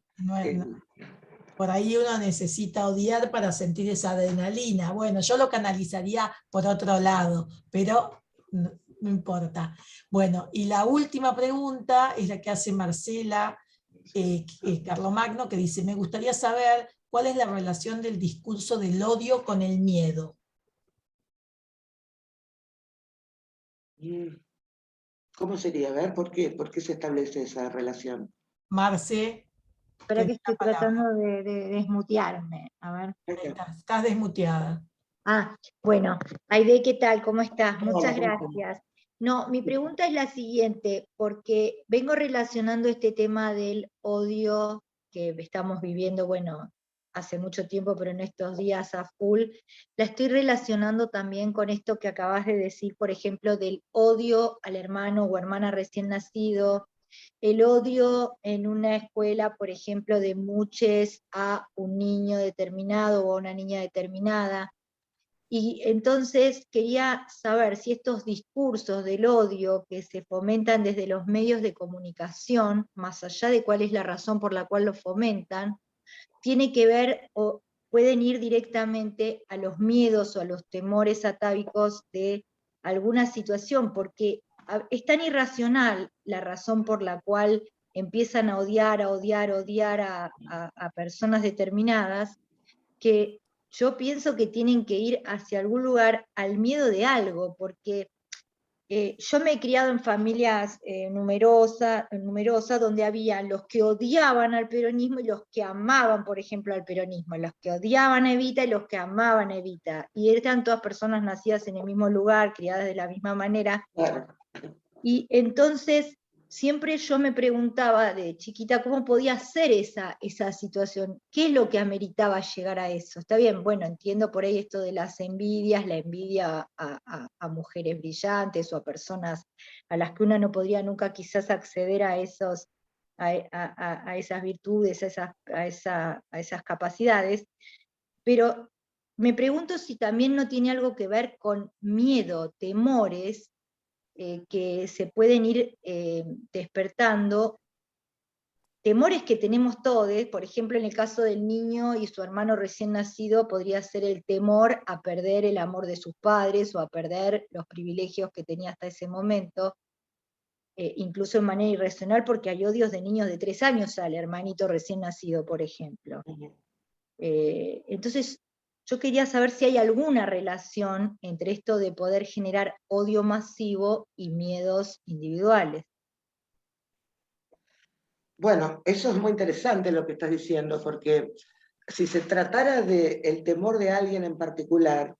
Por ahí uno necesita odiar para sentir esa adrenalina. Bueno, yo lo canalizaría por otro lado, pero no importa. Bueno, y la última pregunta es la que hace Marcela Carlomagno, que dice: me gustaría saber cuál es la relación del discurso del odio con el miedo. ¿Cómo sería? A ver, ¿por qué? ¿Por qué se establece esa relación? Marce, Espera que tenés la estoy palabra. tratando de desmutearme. A ver. Ahí estás desmuteada. Ah, bueno, Aide, ¿qué tal? ¿Cómo estás? Hola, Muchas ¿cómo estás? gracias. No, mi pregunta es la siguiente, porque vengo relacionando este tema del odio que estamos viviendo, bueno, hace mucho tiempo, pero en estos días a full, la estoy relacionando también con esto que acabas de decir, por ejemplo, del odio al hermano o hermana recién nacido, el odio en una escuela, por ejemplo, de muchos a un niño determinado o a una niña determinada. Y entonces quería saber si estos discursos del odio que se fomentan desde los medios de comunicación, más allá de cuál es la razón por la cual los fomentan, tiene que ver o pueden ir directamente a los miedos o a los temores atávicos de alguna situación, porque es tan irracional la razón por la cual empiezan a odiar a personas determinadas, que yo pienso que tienen que ir hacia algún lugar al miedo de algo, porque yo me he criado en familias numerosas, donde había los que odiaban al peronismo y los que amaban, por ejemplo, al peronismo, los que odiaban a Evita y los que amaban a Evita, y eran todas personas nacidas en el mismo lugar, criadas de la misma manera, Claro. y entonces siempre yo me preguntaba de chiquita cómo podía ser esa situación, qué es lo que ameritaba llegar a eso. Está bien, bueno, entiendo por ahí esto de las envidias, la envidia a mujeres brillantes o a personas a las que uno no podría nunca quizás acceder a esas virtudes, a esas capacidades, pero me pregunto si también no tiene algo que ver con miedo, temores, que se pueden ir despertando, temores que tenemos todos, por ejemplo, en el caso del niño y su hermano recién nacido, podría ser el temor a perder el amor de sus padres o a perder los privilegios que tenía hasta ese momento, incluso en manera irracional, porque hay odios de niños de 3 años al hermanito recién nacido, por ejemplo. Entonces, yo quería saber si hay alguna relación entre esto de poder generar odio masivo y miedos individuales. Bueno, eso es muy interesante lo que estás diciendo, porque si se tratara del temor de alguien en particular,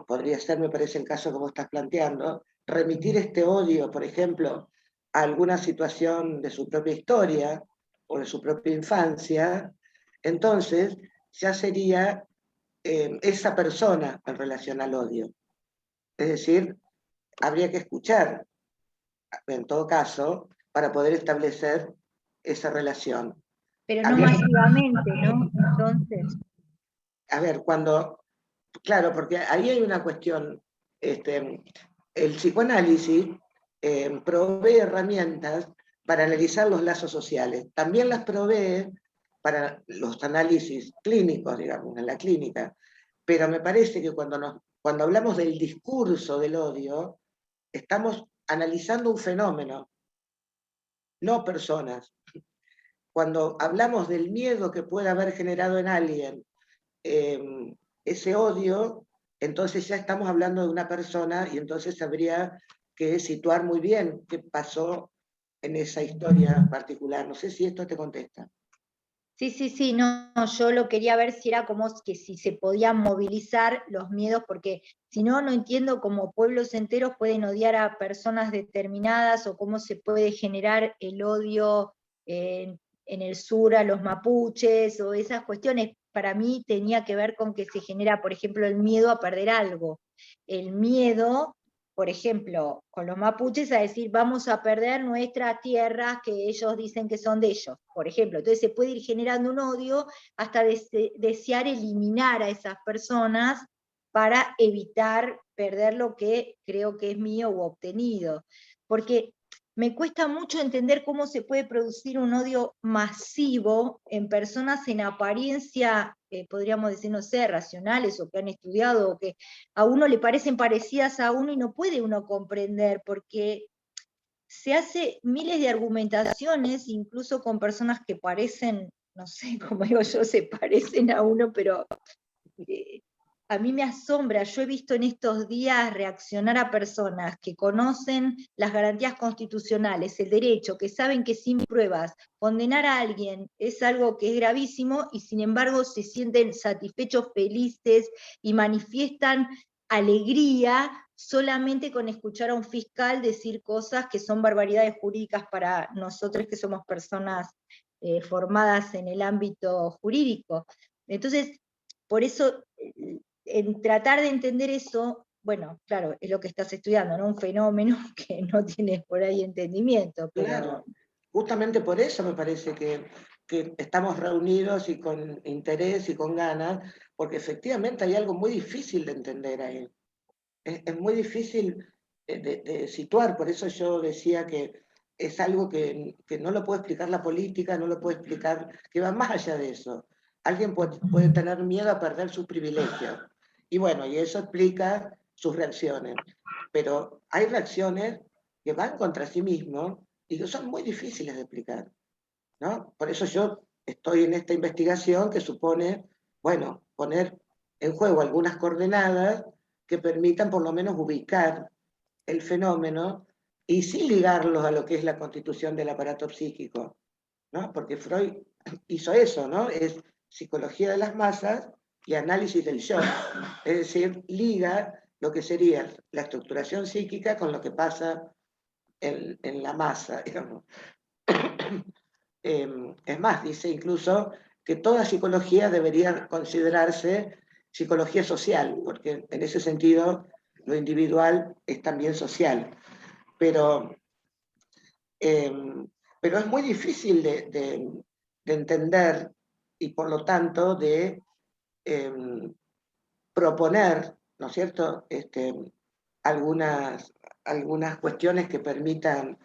podría ser, me parece, el caso como estás planteando, remitir este odio, por ejemplo, a alguna situación de su propia historia o de su propia infancia, entonces ya sería esa persona en relación al odio. Es decir, habría que escuchar, en todo caso, para poder establecer esa relación. Pero no masivamente, ¿no? Entonces. A ver, claro, porque ahí hay una cuestión, el psicoanálisis provee herramientas para analizar los lazos sociales, también las provee para los análisis clínicos, digamos, en la clínica, pero me parece que cuando hablamos del discurso del odio, estamos analizando un fenómeno, no personas. Cuando hablamos del miedo que puede haber generado en alguien ese odio, entonces ya estamos hablando de una persona y entonces habría que situar muy bien qué pasó en esa historia particular. No sé si esto te contesta. Sí, no, yo lo quería ver si era como que si se podían movilizar los miedos, porque si no, no entiendo cómo pueblos enteros pueden odiar a personas determinadas o cómo se puede generar el odio en el sur a los mapuches o esas cuestiones. Para mí tenía que ver con que se genera, por ejemplo, el miedo a perder algo. El miedo, por ejemplo, con los mapuches a decir vamos a perder nuestras tierras que ellos dicen que son de ellos, por ejemplo. Entonces se puede ir generando un odio hasta desear eliminar a esas personas para evitar perder lo que creo que es mío o obtenido. Porque me cuesta mucho entender cómo se puede producir un odio masivo en personas en apariencia, podríamos decir, no sé, racionales o que han estudiado o que a uno le parecen parecidas a uno y no puede uno comprender porque se hace miles de argumentaciones, incluso con personas que parecen, no sé, como digo yo, se parecen a uno, pero a mí me asombra, yo he visto en estos días reaccionar a personas que conocen las garantías constitucionales, el derecho, que saben que sin pruebas condenar a alguien es algo que es gravísimo y sin embargo se sienten satisfechos, felices y manifiestan alegría solamente con escuchar a un fiscal decir cosas que son barbaridades jurídicas para nosotros que somos personas formadas en el ámbito jurídico. Entonces, por eso, en tratar de entender eso, bueno, claro, es lo que estás estudiando, ¿no? Un fenómeno que no tienes por ahí entendimiento. Pero... Claro, justamente por eso me parece que estamos reunidos y con interés y con ganas, porque efectivamente hay algo muy difícil de entender ahí. Es muy difícil de situar, por eso yo decía que es algo que no lo puede explicar la política, no lo puede explicar, que va más allá de eso. Alguien puede tener miedo a perder sus privilegios, y bueno, y eso explica sus reacciones. Pero hay reacciones que van contra sí mismos y que son muy difíciles de explicar, ¿no? Por eso yo estoy en esta investigación que supone, bueno, poner en juego algunas coordenadas que permitan por lo menos ubicar el fenómeno y sin ligarlos a lo que es la constitución del aparato psíquico, ¿no? Porque Freud hizo eso, ¿no? Es psicología de las masas y análisis del yo. Es decir, liga lo que sería la estructuración psíquica con lo que pasa en la masa, digamos. Es más, dice incluso que toda psicología debería considerarse psicología social, porque en ese sentido lo individual es también social. Pero es muy difícil de entender y por lo tanto de proponer, ¿no es cierto?, algunas cuestiones que permitan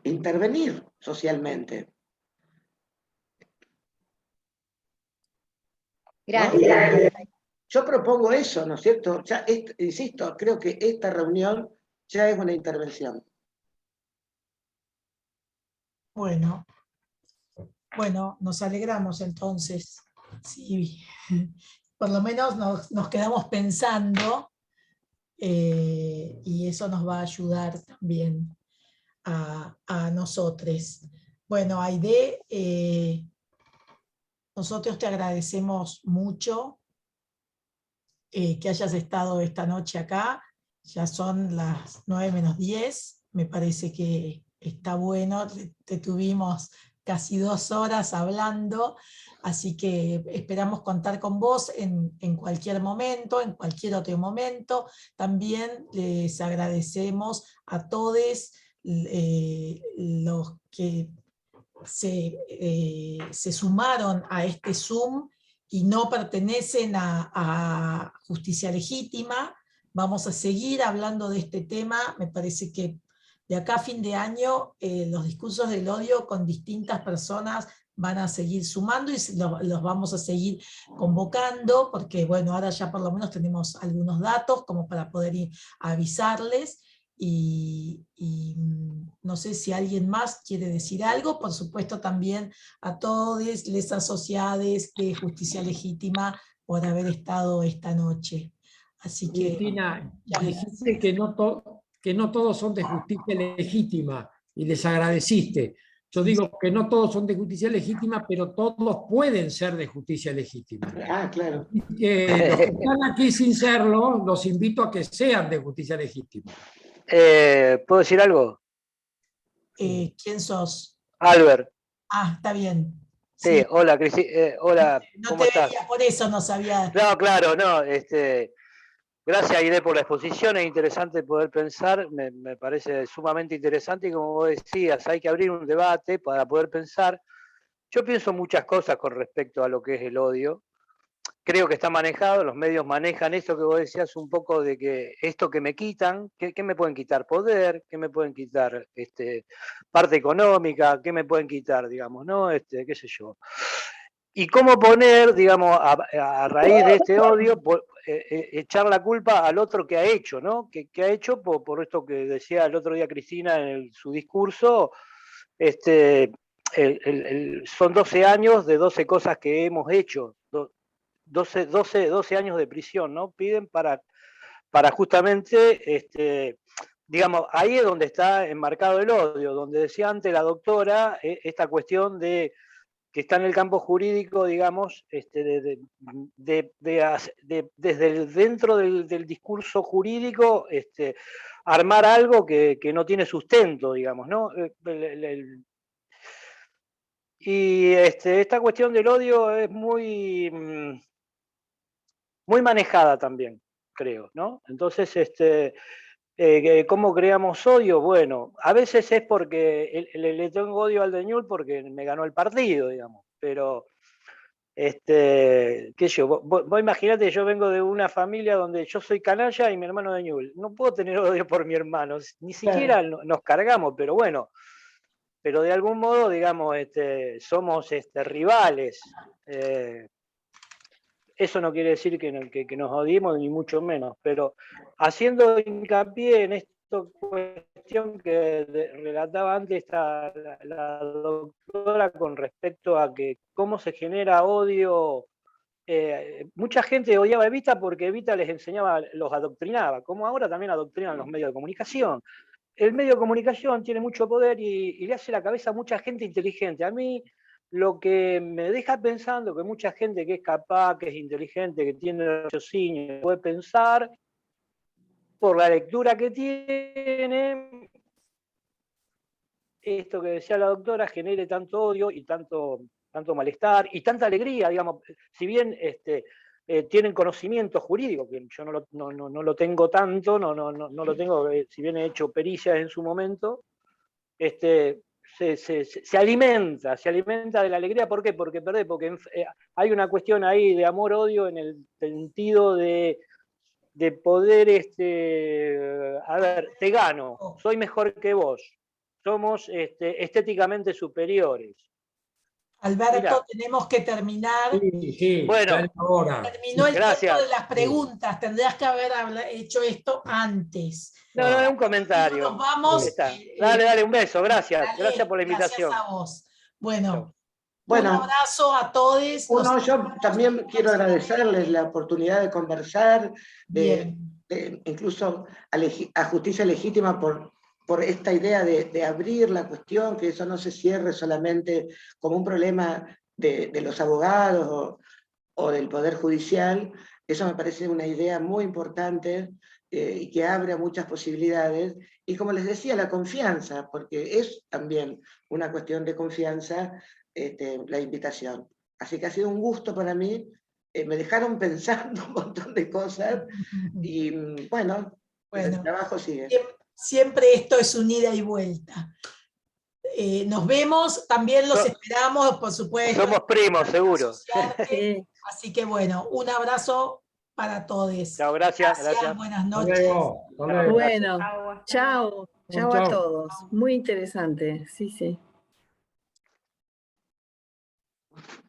intervenir socialmente. Gracias. ¿No? Yo propongo eso, ¿no es cierto? Ya, insisto, creo que esta reunión ya es una intervención. Bueno, nos alegramos entonces. Sí, por lo menos nos quedamos pensando y eso nos va a ayudar también a nosotros. Bueno, Aide, nosotros te agradecemos mucho que hayas estado esta noche acá. Ya son las 9:10, me parece que está bueno, te tuvimos casi 2 horas hablando, así que esperamos contar con vos en cualquier momento, en cualquier otro momento. También les agradecemos a todos los que se sumaron a este Zoom y no pertenecen a Justicia Legítima. Vamos a seguir hablando de este tema. Me parece que de acá a fin de año los discursos del odio con distintas personas van a seguir sumando y los vamos a seguir convocando, porque bueno, ahora ya por lo menos tenemos algunos datos como para poder avisarles. Y no sé si alguien más quiere decir algo. Por supuesto también a todos les asociados de Justicia Legítima por haber estado esta noche. Así que... Cristina, dijiste que no todos son de Justicia Legítima y les agradeciste. Yo digo que no todos son de Justicia Legítima, pero todos pueden ser de Justicia Legítima. Ah, claro. Así que los que están aquí sin serlo, los invito a que sean de Justicia Legítima. ¿Puedo decir algo? ¿Quién sos? Albert. Ah, está bien. Sí, hola, hola, ¿cómo estás? Veía, por eso no sabía. No, claro, no. Gracias, Aide, por la exposición. Es interesante poder pensar, me parece sumamente interesante y como vos decías, hay que abrir un debate para poder pensar. Yo pienso muchas cosas con respecto a lo que es el odio. Creo que está manejado, los medios manejan esto que vos decías un poco de que esto que me quitan, ¿qué me pueden quitar? Poder, ¿qué me pueden quitar? Parte económica, ¿qué me pueden quitar? Digamos, ¿no? Qué sé yo. Y cómo poner, digamos, a raíz de este odio, echar la culpa al otro que ha hecho, ¿no? Que ha hecho por esto que decía el otro día Cristina en su discurso, son 12 años de 12 cosas que hemos hecho, 12 años de prisión, ¿no? Piden para justamente, digamos, ahí es donde está enmarcado el odio, donde decía antes la doctora, esta cuestión de que está en el campo jurídico, digamos, desde dentro del discurso jurídico, armar algo que no tiene sustento, digamos, ¿no? Y esta cuestión del odio es muy manejada también, creo, ¿no? Entonces, ¿cómo creamos odio? Bueno, a veces es porque le tengo odio al de Ñul porque me ganó el partido, digamos, pero, qué sé yo, vos imaginate, yo vengo de una familia donde yo soy canalla y mi hermano de Ñul. No puedo tener odio por mi hermano, ni siquiera nos cargamos, pero bueno, pero de algún modo, digamos, somos rivales. Eso no quiere decir que nos odiemos, ni mucho menos, pero haciendo hincapié en esta cuestión que relataba antes la doctora con respecto a que cómo se genera odio. Mucha gente odiaba a Evita porque Evita les enseñaba, los adoctrinaba, como ahora también adoctrinan los medios de comunicación. El medio de comunicación tiene mucho poder y le hace la cabeza a mucha gente inteligente. A mí lo que me deja pensando que mucha gente que es capaz, que es inteligente, que tiene raciocinio, puede pensar, por la lectura que tiene, esto que decía la doctora genere tanto odio y tanto malestar y tanta alegría, digamos, si bien tienen conocimiento jurídico, que yo no lo tengo tanto, no lo tengo, si bien he hecho pericias en su momento, se alimenta de la alegría. ¿Por qué? Porque hay una cuestión ahí de amor-odio en el sentido de poder, a ver, te gano, soy mejor que vos, somos estéticamente superiores. Alberto, Mirá. tenemos que terminar. Sí, bueno, terminó el gracias. tiempo de las preguntas. Tendrías que haber hecho esto antes. No, es un comentario. Nos vamos. Dale, un beso, gracias. Dale, gracias por la invitación. Gracias a vos. Bueno, un abrazo a todos. Yo también quiero agradecerles la oportunidad de conversar, incluso a Justicia Legítima por esta idea de abrir la cuestión, que eso no se cierre solamente como un problema de los abogados o del Poder Judicial. Eso me parece una idea muy importante y que abre a muchas posibilidades. Y como les decía, la confianza, porque es también una cuestión de confianza la invitación. Así que ha sido un gusto para mí. Me dejaron pensando un montón de cosas y bueno, el trabajo sigue. Siempre esto es un ida y vuelta. Nos vemos, también los esperamos, por supuesto. Somos primos, seguro. Así que bueno, un abrazo para todos. Chao, gracias. Buenas noches. Bueno, chao a todos. Muy interesante, sí.